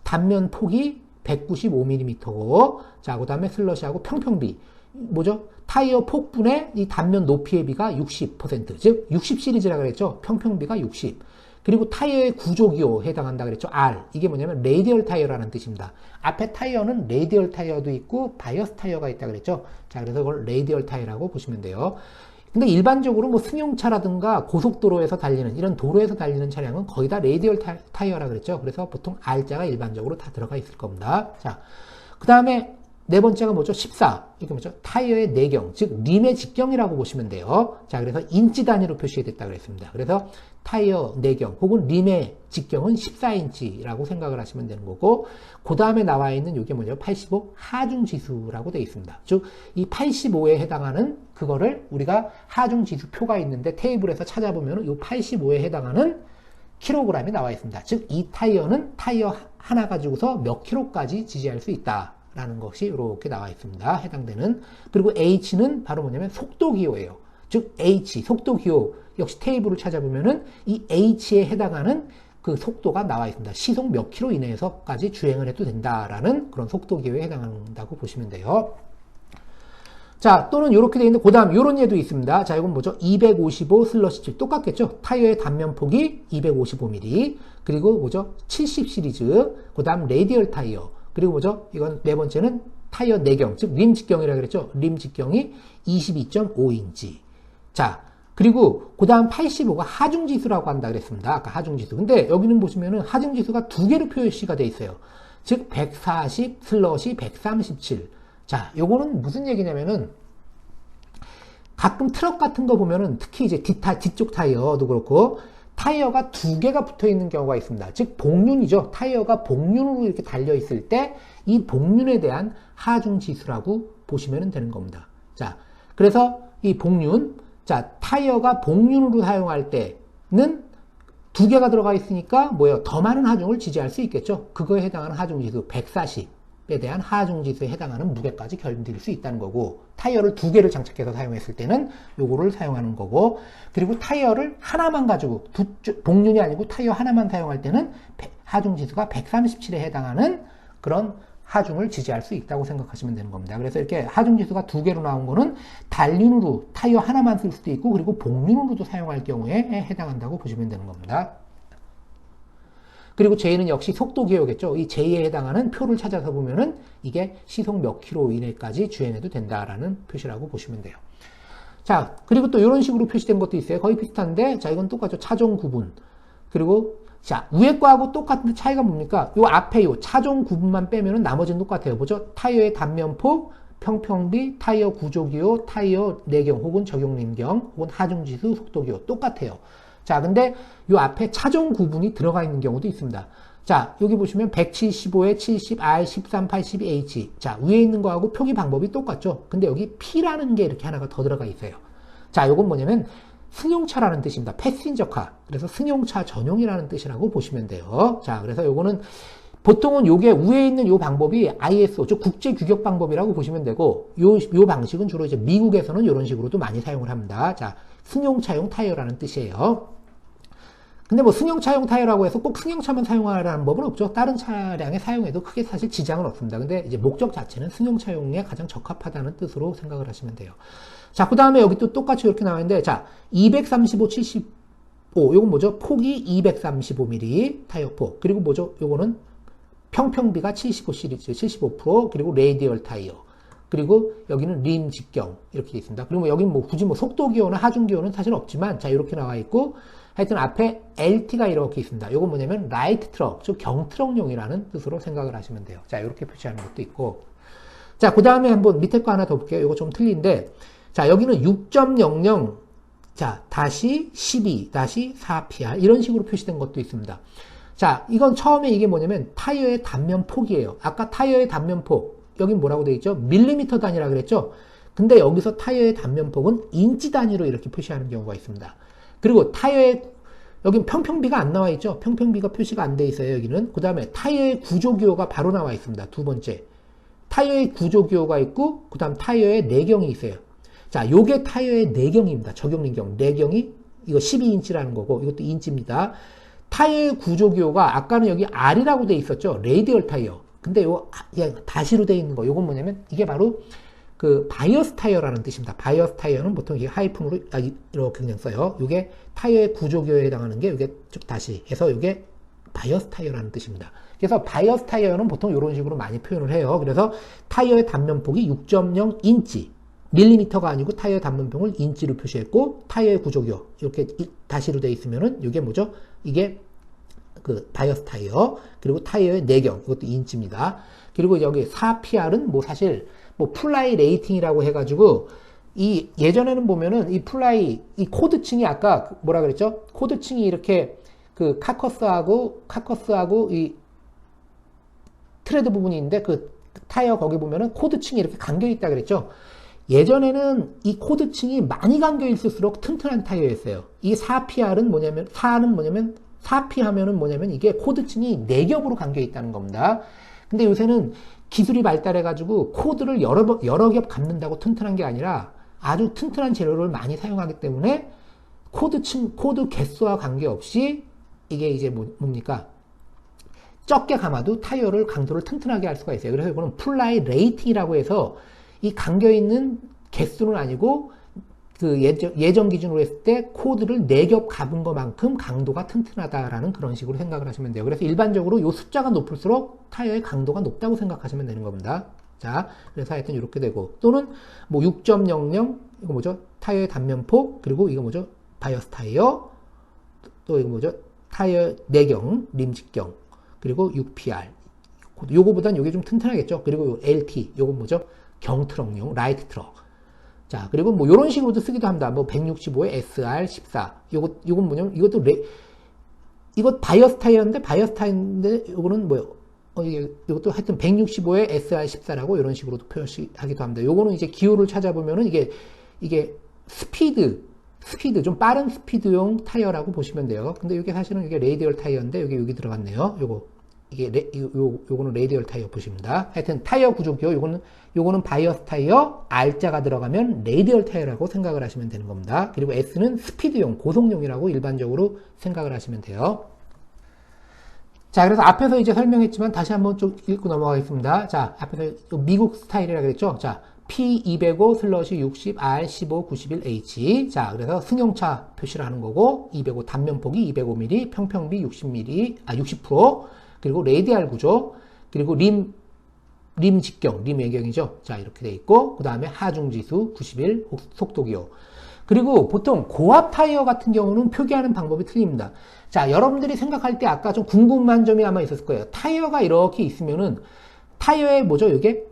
단면 폭이 195mm고, 자, 그 다음에 슬러시하고 평평비. 뭐죠? 타이어 폭분의 이 단면 높이의 비가 60%. 즉, 60 시리즈라 그랬죠? 평평비가 60. 그리고 타이어의 구조기호 해당한다 그랬죠. R. 이게 뭐냐면 레디얼 타이어라는 뜻입니다. 앞에 타이어는 레디얼 타이어도 있고 바이어스 타이어가 있다 그랬죠. 자, 그래서 그걸 레디얼 타이어라고 보시면 돼요. 근데 일반적으로 뭐 승용차라든가 고속도로에서 달리는 이런 도로에서 달리는 차량은 거의 다 레디얼 타이어라 그랬죠. 그래서 보통 R자가 일반적으로 다 들어가 있을 겁니다. 자, 그 다음에 네 번째가 뭐죠? 14. 이게 뭐죠? 타이어의 내경, 즉 림의 직경이라고 보시면 돼요. 자, 그래서 인치 단위로 표시됐다 그랬습니다. 그래서 타이어 내경 혹은 림의 직경은 14인치라고 생각을 하시면 되는 거고, 그 다음에 나와 있는 이게 뭐죠? 85 하중 지수라고 되어 있습니다. 즉, 이 85에 해당하는 그거를 우리가 하중 지수 표가 있는데 테이블에서 찾아보면 이 85에 해당하는 킬로그램이 나와 있습니다. 즉, 이 타이어는 타이어 하나 가지고서 몇 킬로까지 지지할 수 있다. 라는 것이 이렇게 나와 있습니다. 해당되는. 그리고 H는 바로 뭐냐면 속도기호예요. 즉 H, 속도기호 역시 테이블을 찾아보면은 이 H에 해당하는 그 속도가 나와 있습니다. 시속 몇 킬로 이내에서까지 주행을 해도 된다라는 그런 속도기호에 해당한다고 보시면 돼요. 자, 또는 이렇게 되어 있는데, 그 다음 이런 예도 있습니다. 자, 이건 뭐죠? 255/7 똑같겠죠? 타이어의 단면폭이 255mm, 그리고 뭐죠? 70 시리즈, 그 다음 레디얼 타이어, 그리고 뭐죠? 이건 네 번째는 타이어 내경, 즉 림 직경이라고 그랬죠? 림 직경이 22.5인치. 자, 그리고 그 다음 85가 하중지수라고 한다 그랬습니다. 아까 하중지수. 근데 여기는 보시면은 하중지수가 두 개로 표시가 돼 있어요. 즉 140/137. 자, 요거는 무슨 얘기냐면은 가끔 트럭 같은 거 보면은 특히 이제 뒤쪽 타이어도 그렇고 타이어가 두 개가 붙어 있는 경우가 있습니다. 즉 복륜이죠. 타이어가 복륜으로 이렇게 달려 있을 때 이 복륜에 대한 하중 지수라고 보시면 되는 겁니다. 자, 그래서 이 복륜, 자, 타이어가 복륜으로 사용할 때는 두 개가 들어가 있으니까 뭐예요? 더 많은 하중을 지지할 수 있겠죠. 그거에 해당하는 하중 지수 140에 대한 하중 지수에 해당하는 무게까지 견딜 수 있다는 거고, 타이어를 두 개를 장착해서 사용했을 때는 요거를 사용하는 거고, 그리고 타이어를 하나만 가지고 복륜이 아니고 타이어 하나만 사용할 때는 하중 지수가 137에 해당하는 그런 하중을 지지할 수 있다고 생각하시면 되는 겁니다. 그래서 이렇게 하중 지수가 두 개로 나온 거는 단륜으로 타이어 하나만 쓸 수도 있고, 그리고 복륜으로도 사용할 경우에 해당한다고 보시면 되는 겁니다. 그리고 J는 역시 속도 기호겠죠. 이 J에 해당하는 표를 찾아서 보면은 이게 시속 몇 킬로 이내까지 주행해도 된다라는 표시라고 보시면 돼요. 자, 그리고 또 이런 식으로 표시된 것도 있어요. 거의 비슷한데, 자, 이건 똑같죠. 차종 구분. 그리고 자, 위에 거하고 똑같은데 차이가 뭡니까? 요 앞에 요 차종 구분만 빼면은 나머지는 똑같아요. 뭐죠? 타이어의 단면폭, 평평비, 타이어 구조기호, 타이어 내경 혹은 적용림경 혹은 하중지수, 속도기호 똑같아요. 자, 근데 요 앞에 차종 구분이 들어가 있는 경우도 있습니다. 자, 여기 보시면 175에 70, R, 13, 82, H. 자, 위에 있는 거하고 표기 방법이 똑같죠? 근데 여기 P라는 게 이렇게 하나가 더 들어가 있어요. 자, 요건 뭐냐면 승용차라는 뜻입니다. 패신저카. 그래서 승용차 전용이라는 뜻이라고 보시면 돼요. 자, 그래서 요거는 보통은 요게 위에 있는 요 방법이 ISO, 즉 국제 규격 방법이라고 보시면 되고, 요 방식은 주로 이제 미국에서는 이런 식으로도 많이 사용을 합니다. 자, 승용차용 타이어라는 뜻이에요. 근데 뭐 승용차용 타이어라고 해서 꼭 승용차만 사용하라는 법은 없죠. 다른 차량에 사용해도 크게 사실 지장은 없습니다. 근데 이제 목적 자체는 승용차용에 가장 적합하다는 뜻으로 생각을 하시면 돼요. 자, 그 다음에 여기 또 똑같이 이렇게 나와있는데, 자, 235, 75, 요건 뭐죠? 폭이 235mm 타이어 폭. 그리고 뭐죠? 요거는 평평비가 75 시리즈, 75%, 그리고 레디얼 타이어. 그리고 여기는 림 직경. 이렇게 있습니다. 그리고 여기는 뭐 굳이 뭐 속도 기호나 하중 기호는 사실 없지만, 자, 이렇게 나와 있고, 하여튼 앞에 LT가 이렇게 있습니다. 요건 뭐냐면 라이트 트럭, 즉 경트럭용이라는 뜻으로 생각을 하시면 돼요. 자, 이렇게 표시하는 것도 있고. 자, 그 다음에 한번 밑에 거 하나 더 볼게요. 요거 좀 틀린데, 자, 여기는 6.00, 자, 다시 12, 다시 4PR, 이런 식으로 표시된 것도 있습니다. 자, 이건 처음에 이게 뭐냐면 타이어의 단면 폭이에요. 아까 타이어의 단면 폭, 여긴 뭐라고 되어 있죠? 밀리미터 단위라 그랬죠? 근데 여기서 타이어의 단면 폭은 인치 단위로 이렇게 표시하는 경우가 있습니다. 그리고 타이어의, 여긴 평평비가 안 나와 있죠? 평평비가 표시가 안 돼 있어요, 여기는. 그 다음에 타이어의 구조기호가 바로 나와 있습니다. 두 번째. 타이어의 구조기호가 있고, 그 다음 타이어의 내경이 있어요. 자, 요게 타이어의 내경입니다. 적용림경. 내경이 이거 12인치라는 거고, 이것도 인치입니다. 타이어의 구조기호가 아까는 여기 R이라고 돼 있었죠. 레디얼 타이어. 근데 요 다시로 돼 있는 거, 요건 뭐냐면 이게 바로 그 바이어스 타이어라는 뜻입니다. 바이어스 타이어는 보통 이게 하이픈으로 이렇게 그냥 써요. 요게 타이어의 구조기호에 해당하는 게 요게 쭉 다시 해서 요게 바이어스 타이어라는 뜻입니다. 그래서 바이어스 타이어는 보통 이런 식으로 많이 표현을 해요. 그래서 타이어의 단면폭이 6.0인치. 밀리미터가 아니고 타이어 단면평을 인치로 표시했고, 타이어의 구조기호 이렇게 다시로 되어 있으면은 이게 뭐죠? 이게 그 바이어스 타이어, 그리고 타이어의 내경, 이것도 인치입니다. 그리고 여기 4PR은 뭐 사실 뭐 플라이 레이팅이라고 해가지고, 이 예전에는 보면은 이 플라이 이 코드층이 아까 뭐라 그랬죠? 코드층이 이렇게 그 카커스하고 이 트레드 부분이 있는데, 그 타이어 거기 보면은 코드층이 이렇게 감겨 있다 그랬죠? 예전에는 이 코드층이 많이 감겨 있을수록 튼튼한 타이어였어요. 이 4PR은 뭐냐면, 4P 하면은 뭐냐면 이게 코드층이 4겹으로 감겨 있다는 겁니다. 근데 요새는 기술이 발달해가지고 코드를 여러 겹 감는다고 튼튼한 게 아니라 아주 튼튼한 재료를 많이 사용하기 때문에 코드 개수와 관계없이 이게 이제 뭡니까? 적게 감아도 타이어를 강도를 튼튼하게 할 수가 있어요. 그래서 이거는 플라이 레이팅이라고 해서 이 감겨있는 개수는 아니고 그 예전 기준으로 했을 때 코드를 4겹 감은 것만큼 강도가 튼튼하다라는 그런 식으로 생각을 하시면 돼요. 그래서 일반적으로 이 숫자가 높을수록 타이어의 강도가 높다고 생각하시면 되는 겁니다. 자, 그래서 하여튼 이렇게 되고, 또는 뭐 6.00, 이거 뭐죠? 타이어의 단면폭, 그리고 이거 뭐죠? 바이어스 타이어, 또 이거 뭐죠? 타이어 내경, 림 직경, 그리고 6PR. 요거보단 요게 좀 튼튼하겠죠? 그리고 LT, 요거 뭐죠? 경트럭용, 라이트 트럭. 자, 그리고 뭐 요런 식으로도 쓰기도 합니다. 뭐 165에 SR14. 요건 뭐냐면, 이것 바이어스 타이어인데, 요거는 뭐요? 이것도 하여튼 165에 SR14라고 이런 식으로도 표시하기도 합니다. 요거는 이제 기호를 찾아보면은 이게 스피드, 좀 빠른 스피드용 타이어라고 보시면 돼요. 근데 이게 사실은 이게 레이디얼 타이어인데, 여기 들어갔네요. 요거는 레이디얼 타이어 보십니다. 하여튼 타이어 구조기호, 요거는 바이어스 타이어, R자가 들어가면 레이디얼 타이어라고 생각을 하시면 되는 겁니다. 그리고 S는 스피드용, 고속용이라고 일반적으로 생각을 하시면 돼요. 자, 그래서 앞에서 이제 설명했지만 다시 한번 좀 읽고 넘어가겠습니다. 자, 앞에서 미국 스타일이라 그랬죠? 자, P205/60, R15, 91H. 자, 그래서 승용차 표시를 하는 거고, 205 단면폭이 205mm, 평평비 60%, 그리고 레이디알 구조, 그리고 림 직경, 림 외경이죠. 자, 이렇게 돼 있고, 그 다음에 하중지수 91, 속도기호. 그리고 보통 고압 타이어 같은 경우는 표기하는 방법이 틀립니다. 자, 여러분들이 생각할 때 아까 좀 궁금한 점이 아마 있었을 거예요. 타이어가 이렇게 있으면은, 타이어에 뭐죠? 이게?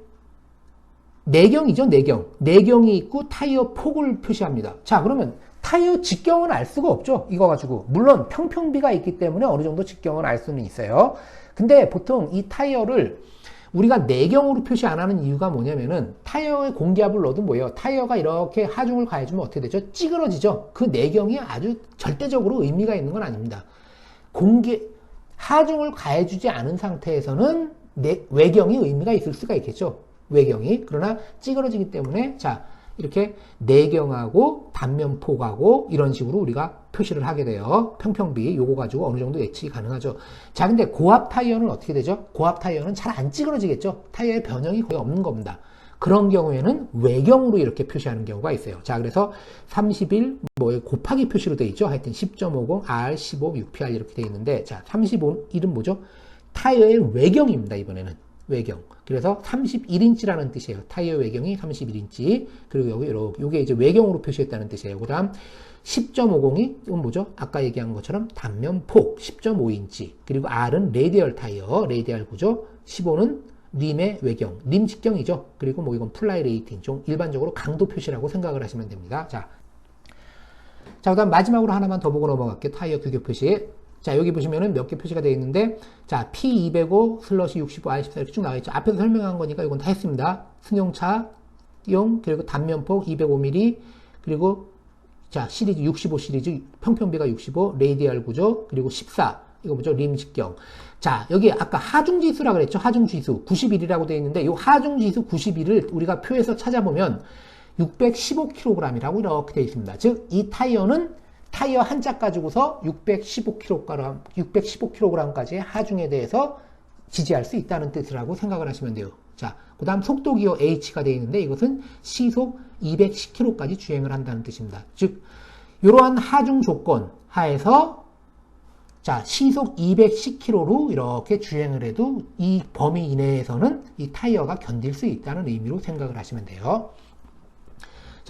내경이죠, 내경. 내경이 있고 타이어 폭을 표시합니다. 자, 그러면 타이어 직경은 알 수가 없죠, 이거 가지고. 물론 평평비가 있기 때문에 어느 정도 직경은 알 수는 있어요. 근데 보통 이 타이어를 우리가 내경으로 표시 안 하는 이유가 뭐냐면은, 타이어에 공기압을 넣어도 뭐예요? 타이어가 이렇게 하중을 가해주면 어떻게 되죠? 찌그러지죠? 그 내경이 아주 절대적으로 의미가 있는 건 아닙니다. 하중을 가해주지 않은 상태에서는 외경이 의미가 있을 수가 있겠죠? 외경이. 그러나 찌그러지기 때문에, 자, 이렇게 내경하고 단면폭하고 이런 식으로 우리가 표시를 하게 돼요. 평평비 요거 가지고 어느 정도 예측이 가능하죠. 자, 근데 고압 타이어는 어떻게 되죠? 고압 타이어는 잘 안 찌그러지겠죠? 타이어의 변형이 거의 없는 겁니다. 그런 경우에는 외경으로 이렇게 표시하는 경우가 있어요. 자, 그래서 31 뭐 곱하기 표시로 되어 있죠. 하여튼 10.50 R15 6PR 이렇게 되어 있는데, 자, 35일은 뭐죠? 타이어의 외경입니다. 이번에는 외경. 그래서 31인치라는 뜻이에요. 타이어 외경이 31인치. 그리고 여기 이렇게 요게 이제 외경으로 표시했다는 뜻이에요. 그다음 10.50이 이건 뭐죠? 아까 얘기한 것처럼 단면폭 10.5인치. 그리고 R은 레이디얼 타이어, 레이디얼 구조. 15는 림의 외경, 림 직경이죠. 그리고 뭐 이건 플라이 레이팅, 좀 일반적으로 강도 표시라고 생각을 하시면 됩니다. 자, 그다음 마지막으로 하나만 더 보고 넘어갈게요. 타이어 규격 표시. 자, 여기 보시면은 몇 개 표시가 되어 있는데, 자, P205/65 R14 이렇게 쭉 나와 있죠. 앞에서 설명한 거니까 이건 다 했습니다. 승용차용, 그리고 단면폭 205mm, 그리고 자, 시리즈 65 시리즈, 평평비가 65, 레이디얼 구조, 그리고 14, 이거 뭐죠? 림 직경. 자, 여기 아까 하중지수라 그랬죠? 하중지수 91이라고 되어 있는데, 이 하중지수 91을 우리가 표에서 찾아보면 615kg이라고 이렇게 되어 있습니다. 즉, 이 타이어는 타이어 한 짝 가지고서 615kg까지의 하중에 대해서 지지할 수 있다는 뜻이라고 생각을 하시면 돼요. 자, 그 다음 속도기호 H가 되어 있는데, 이것은 시속 210km까지 주행을 한다는 뜻입니다. 즉, 이러한 하중 조건 하에서, 자, 시속 210km로 이렇게 주행을 해도 이 범위 이내에서는 이 타이어가 견딜 수 있다는 의미로 생각을 하시면 돼요.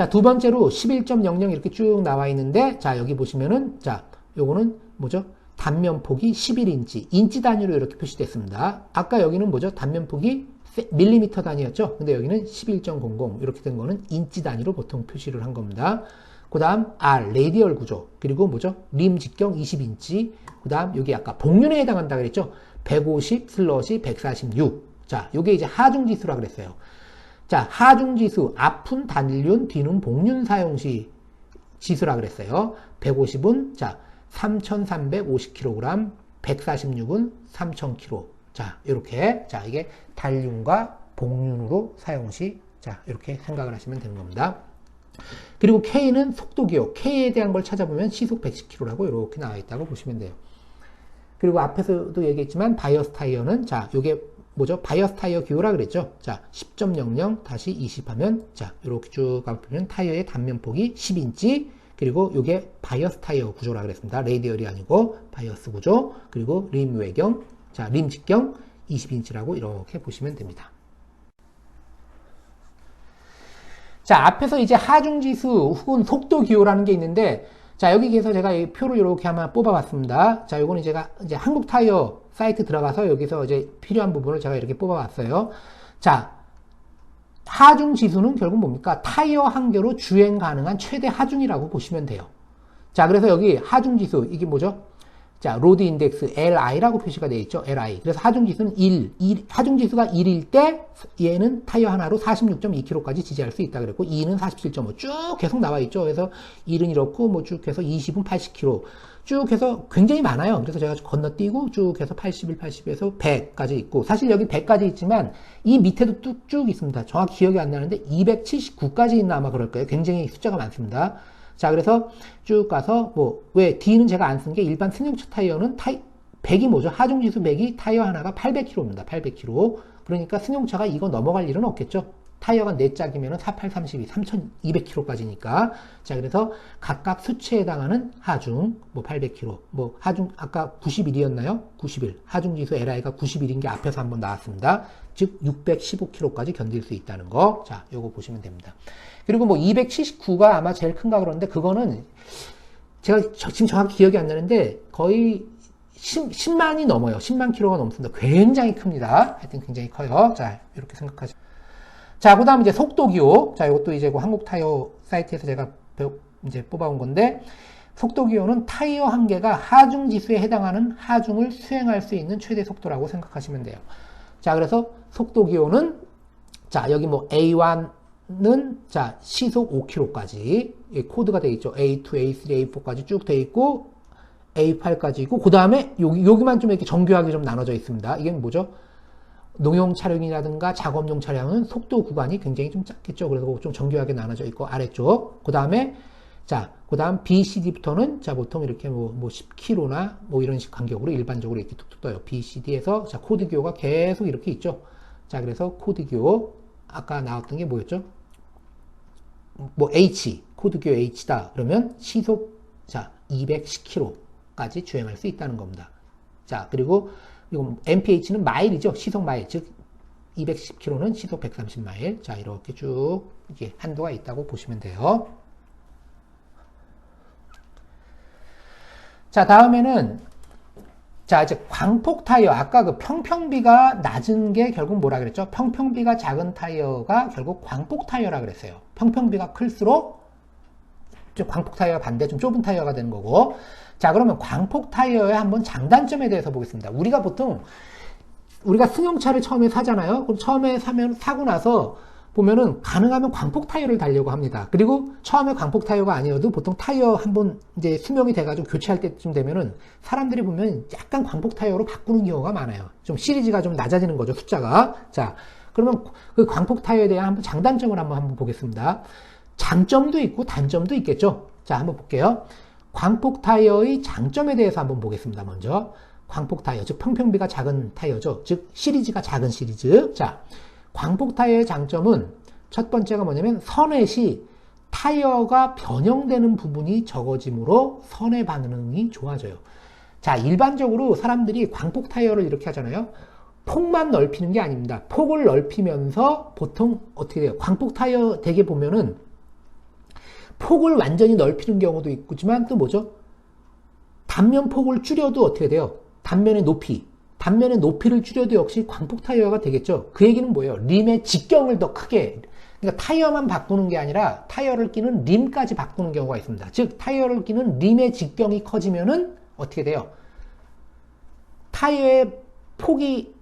자, 두 번째로 11.00 이렇게 쭉 나와 있는데, 자, 여기 보시면은, 자, 요거는 뭐죠? 단면폭이 11인치, 인치 단위로 이렇게 표시됐습니다. 아까 여기는 뭐죠? 단면폭이 밀리미터 단위였죠? 근데 여기는 11.00 이렇게 된 거는 인치 단위로 보통 표시를 한 겁니다. 그 다음 R, 레디얼 구조, 그리고 뭐죠? 림 직경 20인치, 그 다음 여기 아까 복륜에 해당한다 그랬죠? 150 슬러시 146. 자, 요게 이제 하중지수라 그랬어요. 자, 하중지수, 앞은 단륜, 뒤는 복륜 사용 시 지수라 그랬어요. 150은, 자, 3,350kg, 146은 3,000kg. 자, 이렇게. 자, 이게 단륜과 복륜으로 사용 시, 자, 이렇게 생각을 하시면 되는 겁니다. 그리고 K는 속도기호, K에 대한 걸 찾아보면 시속 110km라고 이렇게 나와 있다고 보시면 돼요. 그리고 앞에서도 얘기했지만 바이어스 타이어는 자, 요게 뭐죠? 바이어스 타이어 기호라 그랬죠? 자, 10.00 다시 20 하면 자, 이렇게 쭉 가보면 타이어의 단면폭이 10인치, 그리고 요게 바이어스 타이어 구조라 그랬습니다. 레이디얼이 아니고 바이어스 구조, 그리고 림 외경, 자, 림 직경 20인치라고 이렇게 보시면 됩니다. 자, 앞에서 이제 하중지수 혹은 속도 기호라는 게 있는데, 자, 여기에서 제가 이 표를 이렇게 한번 뽑아봤습니다. 자, 요거는 제가 이제 한국 타이어 사이트 들어가서 여기서 이제 필요한 부분을 제가 이렇게 뽑아봤어요. 자, 하중지수는 결국 뭡니까? 타이어 한 개로 주행 가능한 최대 하중이라고 보시면 돼요. 자, 그래서 여기 하중지수, 이게 뭐죠? 자, 로드 인덱스 LI라고 표시가 되어 있죠. LI. 그래서 하중지수는 1, 하중지수가 1일 때 얘는 타이어 하나로 46.2km까지 지지할 수 있다 그랬고 2는 47.5 쭉 계속 나와 있죠. 그래서 1은 이렇고 뭐 쭉 해서 20은 80km 쭉 해서 굉장히 많아요. 그래서 제가 건너뛰고 쭉 해서 81, 80에서 100까지 있고 사실 여기 100까지 있지만 이 밑에도 쭉 있습니다. 정확히 기억이 안 나는데 279까지 있나 아마 그럴 거예요. 굉장히 숫자가 많습니다. 자, 그래서 쭉 가서 왜 D는 제가 안 쓴 게 일반 승용차 타이어는 100이 뭐죠? 하중지수 100이 타이어 하나가 800km입니다. 800km. 그러니까 승용차가 이거 넘어갈 일은 없겠죠. 타이어가 4짝이면 4832, 3200km까지니까. 자, 그래서 각각 수치에 해당하는 하중, 800km, 하중, 아까 91이었나요? 91. 하중지수 LI가 91인 게 앞에서 한번 나왔습니다. 즉, 615km까지 견딜 수 있다는 거. 자, 요거 보시면 됩니다. 그리고 279가 아마 제일 큰가 그러는데, 그거는 제가 지금 정확히 기억이 안 나는데, 거의 10만이 넘어요. 10만 킬로가 넘습니다. 굉장히 큽니다. 하여튼 굉장히 커요. 자, 이렇게 생각하시면. 자, 그 다음 이제 속도기호. 자, 이것도 이제 한국 타이어 사이트에서 제가 이제 뽑아온 건데, 속도기호는 타이어 한 개가 하중 지수에 해당하는 하중을 수행할 수 있는 최대 속도라고 생각하시면 돼요. 자, 그래서 속도기호는, 자, 여기 A1은, 자, 시속 5km까지 코드가 되어 있죠. A2, A3, A4까지 쭉 되어 있고, A8까지 있고, 그 다음에 여기만 좀 이렇게 정교하게 좀 나눠져 있습니다. 이게 뭐죠? 농용 차량이라든가 작업용 차량은 속도 구간이 굉장히 좀 작겠죠. 그래서 좀 정교하게 나눠져 있고, 아래쪽. 그 다음에, 자, 그 다음 B, C, D부터는, 자, 보통 이렇게 10km나 이런 식 간격으로 일반적으로 이렇게 툭툭 떠요. B, C, D에서, 자, 코드 기호가 계속 이렇게 있죠. 자, 그래서 코드 기호, 아까 나왔던 게 뭐였죠? H, 코드 기호 H다. 그러면 시속, 자, 210km까지 주행할 수 있다는 겁니다. 자, 그리고 이거 MPH는 마일이죠. 시속 마일. 즉 210km는 시속 130마일. 자, 이렇게 쭉 이게 한도가 있다고 보시면 돼요. 자, 다음에는 자, 이제 광폭 타이어. 아까 그 평평비가 낮은 게 결국 뭐라 그랬죠? 평평비가 작은 타이어가 결국 광폭 타이어라 그랬어요. 평평비가 클수록 광폭 타이어가 반대 좀 좁은 타이어가 되는 거고. 자, 그러면 광폭 타이어의 한번 장단점에 대해서 보겠습니다. 우리가 승용차를 처음에 사잖아요. 그럼 처음에 사고 나서 보면은 가능하면 광폭 타이어를 달려고 합니다. 그리고 처음에 광폭 타이어가 아니어도 보통 타이어 한번 이제 수명이 돼가지고 교체할 때쯤 되면은 사람들이 보면 약간 광폭 타이어로 바꾸는 경우가 많아요. 좀 시리즈가 좀 낮아지는 거죠, 숫자가. 자, 그러면 그 광폭 타이어에 대한 한번 장단점을 한번 보겠습니다. 장점도 있고 단점도 있겠죠. 자, 한번 볼게요. 광폭 타이어의 장점에 대해서 한번 보겠습니다. 먼저 광폭 타이어, 즉 평평비가 작은 타이어죠. 즉 시리즈가 작은 시리즈. 자, 광폭 타이어의 장점은 첫 번째가 뭐냐면 선회시 타이어가 변형되는 부분이 적어지므로 선회 반응이 좋아져요. 자, 일반적으로 사람들이 광폭 타이어를 이렇게 하잖아요. 폭만 넓히는 게 아닙니다. 폭을 넓히면서 보통 어떻게 돼요? 광폭 타이어 되게 보면은 폭을 완전히 넓히는 경우도 있지만 또 뭐죠? 단면 폭을 줄여도 어떻게 돼요? 단면의 높이를 줄여도 역시 광폭 타이어가 되겠죠. 그 얘기는 뭐예요? 림의 직경을 더 크게, 그러니까 타이어만 바꾸는 게 아니라 타이어를 끼는 림까지 바꾸는 경우가 있습니다. 즉 타이어를 끼는 림의 직경이 커지면은 어떻게 돼요? 타이어의 폭이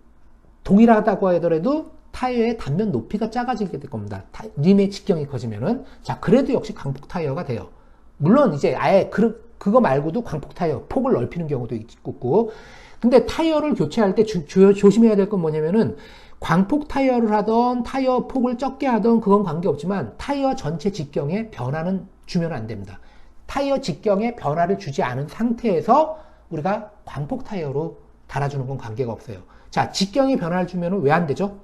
동일하다고 하더라도 타이어의 단면 높이가 작아지게 될 겁니다. 림의 직경이 커지면은. 자, 그래도 역시 광폭 타이어가 돼요. 물론 이제 아예 그거 말고도 광폭 타이어 폭을 넓히는 경우도 있고. 근데 타이어를 교체할 때 조심해야 될 건 뭐냐면은 광폭 타이어를 하던 타이어 폭을 적게 하던 그건 관계없지만 타이어 전체 직경에 변화는 주면 안 됩니다. 타이어 직경에 변화를 주지 않은 상태에서 우리가 광폭 타이어로 달아주는 건 관계가 없어요. 자, 직경에 변화를 주면 왜 안 되죠?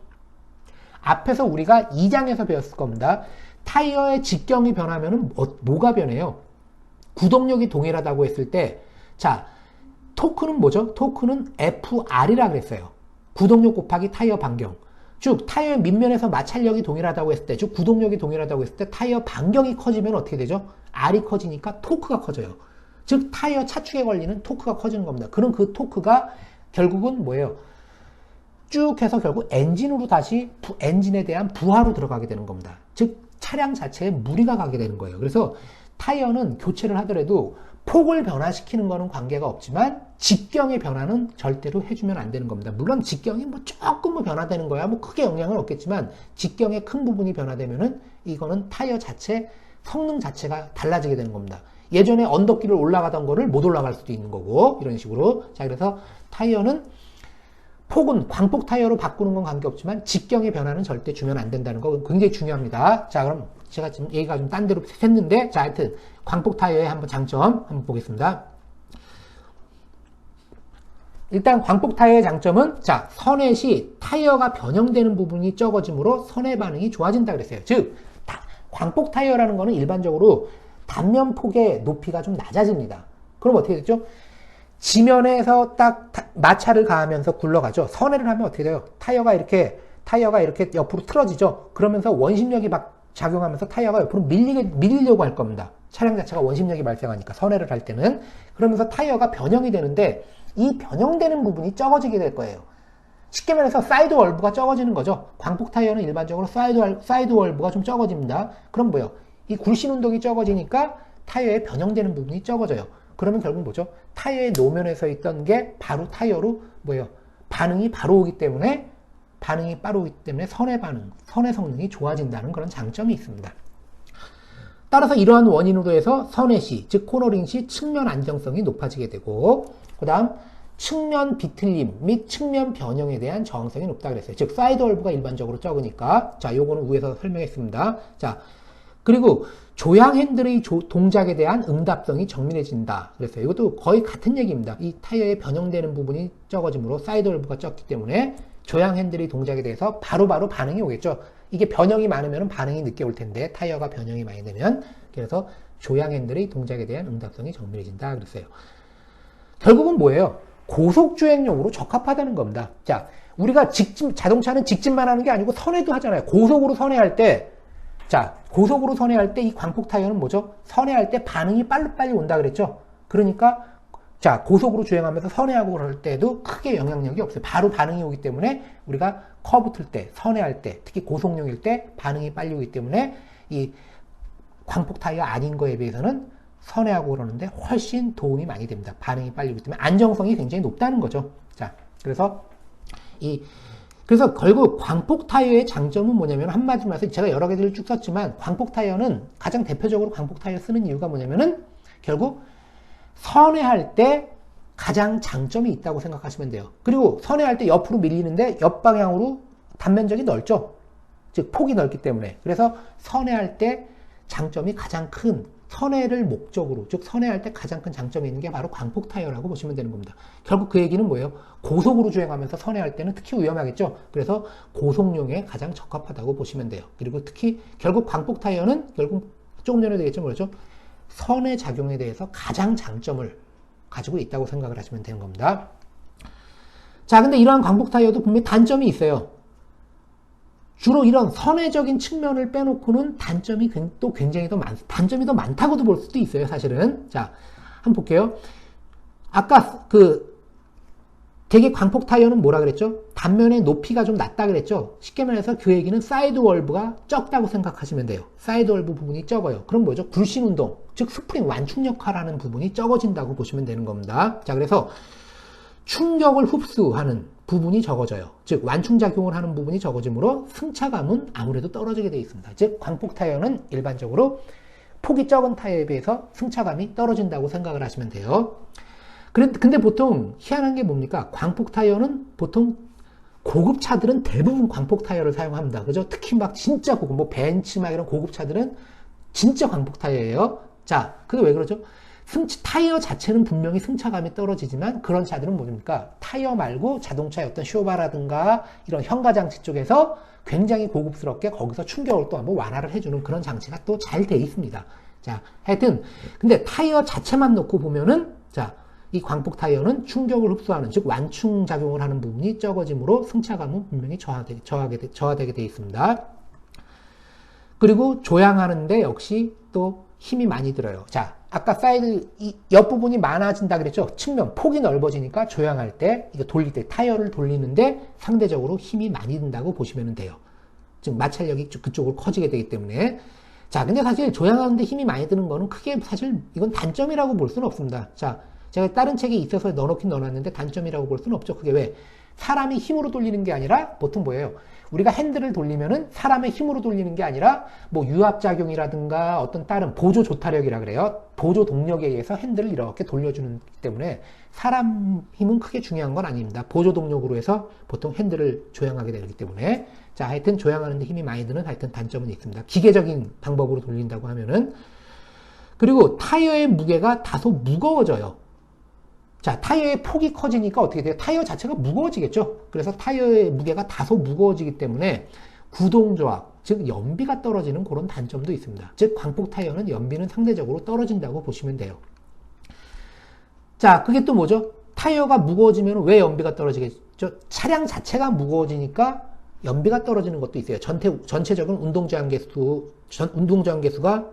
앞에서 우리가 2장에서 배웠을 겁니다. 타이어의 직경이 변하면 뭐가 변해요? 구동력이 동일하다고 했을 때, 자, 토크는 뭐죠? 토크는 FR이라 그랬어요. 구동력 곱하기 타이어 반경. 즉, 타이어의 밑면에서 마찰력이 동일하다고 했을 때, 즉, 구동력이 동일하다고 했을 때, 타이어 반경이 커지면 어떻게 되죠? R이 커지니까 토크가 커져요. 즉, 타이어 차축에 걸리는 토크가 커지는 겁니다. 그럼 그 토크가 결국은 뭐예요? 쭉 해서 결국 엔진으로 다시 엔진에 대한 부하로 들어가게 되는 겁니다. 즉 차량 자체에 무리가 가게 되는 거예요. 그래서 타이어는 교체를 하더라도 폭을 변화시키는 거는 관계가 없지만 직경의 변화는 절대로 해주면 안 되는 겁니다. 물론 직경이 뭐 조금 변화되는 거야 뭐 크게 영향은 없겠지만 직경의 큰 부분이 변화되면은 이거는 타이어 자체 성능 자체가 달라지게 되는 겁니다. 예전에 언덕길을 올라가던 거를 못 올라갈 수도 있는 거고 이런 식으로. 자, 그래서 타이어는 폭은 광폭 타이어로 바꾸는 건 관계없지만 직경의 변화는 절대 주면 안 된다는 거 굉장히 중요합니다. 자, 그럼 제가 지금 얘기가 좀 딴 데로 샜는데, 자, 하여튼 광폭 타이어의 한번 장점 한번 보겠습니다. 일단 광폭 타이어의 장점은, 자, 선회 시 타이어가 변형되는 부분이 적어지므로 선회 반응이 좋아진다 그랬어요. 즉 광폭 타이어라는 거는 일반적으로 단면 폭의 높이가 좀 낮아집니다. 그럼 어떻게 되죠? 지면에서 딱 마찰을 가하면서 굴러가죠. 선회를 하면 어떻게 돼요? 타이어가 이렇게 옆으로 틀어지죠. 그러면서 원심력이 막 작용하면서 타이어가 옆으로 밀리려고 할 겁니다. 차량 자체가 원심력이 발생하니까 선회를 할 때는. 그러면서 타이어가 변형이 되는데 이 변형되는 부분이 적어지게 될 거예요. 쉽게 말해서 사이드 월브가 적어지는 거죠. 광폭 타이어는 일반적으로 사이드 월브가 좀 적어집니다. 그럼 뭐요? 이 굴신 운동이 적어지니까 타이어의 변형되는 부분이 적어져요. 그러면 결국 뭐죠? 타이어의 노면에서 있던 게 바로 타이어로 뭐예요? 반응이 바로 오기 때문에 선회 반응, 선회 성능이 좋아진다는 그런 장점이 있습니다. 따라서 이러한 원인으로 해서 선회 시, 즉 코너링 시 측면 안정성이 높아지게 되고, 그 다음 측면 비틀림 및 측면 변형에 대한 저항성이 높다 그랬어요. 즉 사이드 월브가 일반적으로 적으니까. 자, 요거는 위에서 설명했습니다. 자, 그리고 조향 핸들의 동작에 대한 응답성이 정밀해진다 그랬어요. 이것도 거의 같은 얘기입니다. 이 타이어의 변형되는 부분이 적어지므로 사이드 월브가 적기 때문에 조향 핸들의 동작에 대해서 바로바로 반응이 오겠죠. 이게 변형이 많으면 반응이 늦게 올 텐데 타이어가 변형이 많이 되면. 그래서 조향 핸들의 동작에 대한 응답성이 정밀해진다 그랬어요. 결국은 뭐예요? 고속주행용으로 적합하다는 겁니다. 자, 우리가 자동차는 직진만 하는 게 아니고 선회도 하잖아요. 고속으로 선회할 때, 자, 고속으로 선회할 때 이 광폭 타이어는 뭐죠? 선회할 때 반응이 빨리 온다 그랬죠? 그러니까, 자, 고속으로 주행하면서 선회하고 그럴 때도 크게 영향력이 없어요. 바로 반응이 오기 때문에 우리가 커브 틀 때, 선회할 때, 특히 고속용일 때 반응이 빨리 오기 때문에 이 광폭 타이어 아닌 거에 비해서는 선회하고 그러는데 훨씬 도움이 많이 됩니다. 반응이 빨리 오기 때문에 안정성이 굉장히 높다는 거죠. 자, 그래서 결국 광폭 타이어의 장점은 뭐냐면 한마디로 말해서 제가 여러 개들을 쭉 썼지만 광폭 타이어는 가장 대표적으로 광폭 타이어 쓰는 이유가 뭐냐면은 결국 선회할 때 가장 장점이 있다고 생각하시면 돼요. 그리고 선회할 때 옆으로 밀리는데 옆방향으로 단면적이 넓죠. 즉 폭이 넓기 때문에. 그래서 선회할 때 장점이 가장 큰, 선회를 목적으로, 즉 선회할 때 가장 큰 장점이 있는 게 바로 광폭 타이어라고 보시면 되는 겁니다. 결국 그 얘기는 뭐예요? 고속으로 주행하면서 선회할 때는 특히 위험하겠죠. 그래서 고속용에 가장 적합하다고 보시면 돼요. 그리고 특히 결국 광폭 타이어는 결국 조금 전에도 얘기했죠. 뭐죠? 선회 작용에 대해서 가장 장점을 가지고 있다고 생각을 하시면 되는 겁니다. 자, 근데 이러한 광폭 타이어도 분명히 단점이 있어요. 주로 이런 선해적인 측면을 빼놓고는 단점이 또 굉장히 단점이 더 많다고도 볼 수도 있어요, 사실은. 자, 한번 볼게요. 아까 되게 광폭 타이어는 뭐라 그랬죠? 단면의 높이가 좀 낮다 그랬죠? 쉽게 말해서 그 얘기는 사이드 월브가 적다고 생각하시면 돼요. 사이드 월브 부분이 적어요. 그럼 뭐죠? 굴신 운동, 즉 스프링 완충 역할하는 부분이 적어진다고 보시면 되는 겁니다. 자, 그래서 충격을 흡수하는 부분이 적어져요. 즉 완충작용을 하는 부분이 적어지므로 승차감은 아무래도 떨어지게 되어 있습니다. 즉 광폭 타이어는 일반적으로 폭이 적은 타이어에 비해서 승차감이 떨어진다고 생각을 하시면 돼요. 근데 보통 희한한 게 뭡니까? 광폭 타이어는 보통 고급 차들은 대부분 광폭 타이어를 사용합니다. 그죠? 특히 막 진짜 고급, 뭐 벤츠 막 이런 고급 차들은 진짜 광폭 타이어예요. 자, 그게 왜 그러죠? 타이어 자체는 분명히 승차감이 떨어지지만 그런 차들은 뭡니까? 타이어 말고 자동차의 어떤 쇼바라든가 이런 현가장치 쪽에서 굉장히 고급스럽게 거기서 충격을 또 한번 완화를 해주는 그런 장치가 또 잘 돼 있습니다. 자, 하여튼 근데 타이어 자체만 놓고 보면은 자, 이 광폭 타이어는 충격을 흡수하는 즉 완충 작용을 하는 부분이 적어지므로 승차감은 분명히 저하되게 되어 있습니다. 그리고 조향하는데 역시 또 힘이 많이 들어요. 자, 아까 사이드 이 옆부분이 많아진다 그랬죠? 측면 폭이 넓어지니까 조향할 때 이거 돌릴 때 타이어를 돌리는데 상대적으로 힘이 많이 든다고 보시면 돼요. 즉 마찰력이 그쪽으로 커지게 되기 때문에. 자, 근데 사실 조향하는데 힘이 많이 드는 거는 크게 사실 이건 단점이라고 볼 수는 없습니다. 자, 제가 다른 책에 있어서 넣어놓긴 넣어놨는데 단점이라고 볼 수는 없죠. 그게 왜? 사람이 힘으로 돌리는 게 아니라 보통 뭐예요? 우리가 핸들을 돌리면은 사람의 힘으로 돌리는 게 아니라 뭐 유압작용이라든가 어떤 다른 보조 조타력이라 그래요. 보조 동력에 의해서 핸들을 이렇게 돌려주는 때문에 사람 힘은 크게 중요한 건 아닙니다. 보조 동력으로 해서 보통 핸들을 조향하게 되기 때문에. 자, 하여튼 조향하는데 힘이 많이 드는 하여튼 단점은 있습니다. 기계적인 방법으로 돌린다고 하면은. 그리고 타이어의 무게가 다소 무거워져요. 자, 타이어의 폭이 커지니까 어떻게 돼요? 타이어 자체가 무거워지겠죠? 그래서 타이어의 무게가 다소 무거워지기 때문에 구동조합, 즉 연비가 떨어지는 그런 단점도 있습니다. 즉 광폭 타이어는 연비는 상대적으로 떨어진다고 보시면 돼요. 자, 그게 또 뭐죠? 타이어가 무거워지면 왜 연비가 떨어지겠죠? 차량 자체가 무거워지니까 연비가 떨어지는 것도 있어요. 전체적인 운동저항계수가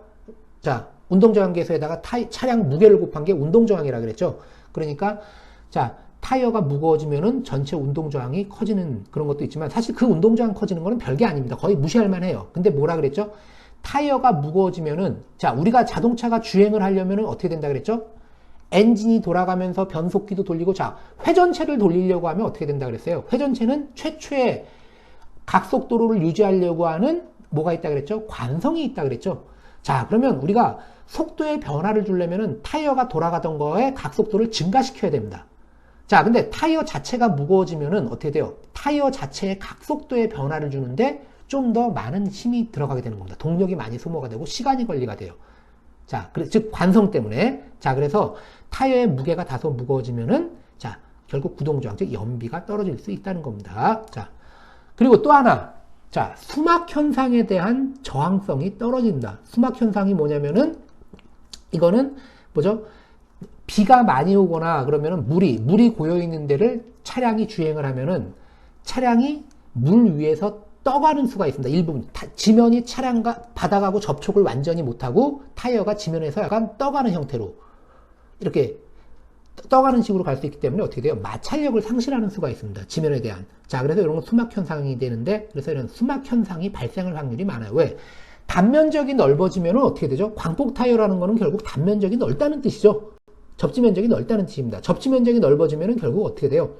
자, 운동저항계수에다가 차량 무게를 곱한 게 운동저항이라 그랬죠? 그러니까 자, 타이어가 무거워지면은 전체 운동저항이 커지는 그런 것도 있지만 사실 그 운동저항 커지는 거는 별게 아닙니다. 거의 무시할 만해요. 근데 뭐라 그랬죠? 타이어가 무거워지면은 자, 우리가 자동차가 주행을 하려면은 어떻게 된다 그랬죠? 엔진이 돌아가면서 변속기도 돌리고 자, 회전체를 돌리려고 하면 어떻게 된다 그랬어요? 회전체는 최초의 각속도로를 유지하려고 하는 뭐가 있다 그랬죠? 관성이 있다 그랬죠? 자, 그러면 우리가 속도의 변화를 주려면은 타이어가 돌아가던 거에 각속도를 증가시켜야 됩니다. 자, 근데 타이어 자체가 무거워지면은 어떻게 돼요? 타이어 자체의 각속도의 변화를 주는데 좀 더 많은 힘이 들어가게 되는 겁니다. 동력이 많이 소모가 되고 시간이 걸리가 돼요. 자, 즉 관성 때문에. 자, 그래서 타이어의 무게가 다소 무거워지면은 자, 결국 구동저항, 즉 연비가 떨어질 수 있다는 겁니다. 자, 그리고 또 하나. 자, 수막 현상에 대한 저항성이 떨어진다. 수막 현상이 뭐냐면은 이거는 뭐죠? 비가 많이 오거나 그러면은 물이 고여 있는 데를 차량이 주행을 하면은 차량이 물 위에서 떠가는 수가 있습니다. 일부분 지면이 차량과 바닥하고 접촉을 완전히 못하고 타이어가 지면에서 약간 떠가는 형태로 이렇게 떠가는 식으로 갈 수 있기 때문에 어떻게 돼요? 마찰력을 상실하는 수가 있습니다. 지면에 대한. 자, 그래서 이런 건 수막 현상이 되는데 그래서 이런 수막 현상이 발생할 확률이 많아요. 왜? 단면적이 넓어지면 어떻게 되죠? 광폭 타이어라는 거는 결국 단면적이 넓다는 뜻이죠. 접지 면적이 넓다는 뜻입니다. 접지 면적이 넓어지면 결국 어떻게 돼요?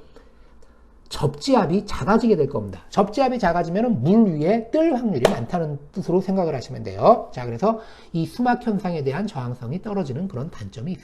접지압이 작아지게 될 겁니다. 접지압이 작아지면 물 위에 뜰 확률이 많다는 뜻으로 생각을 하시면 돼요. 자, 그래서 이 수막 현상에 대한 저항성이 떨어지는 그런 단점이 있습니다.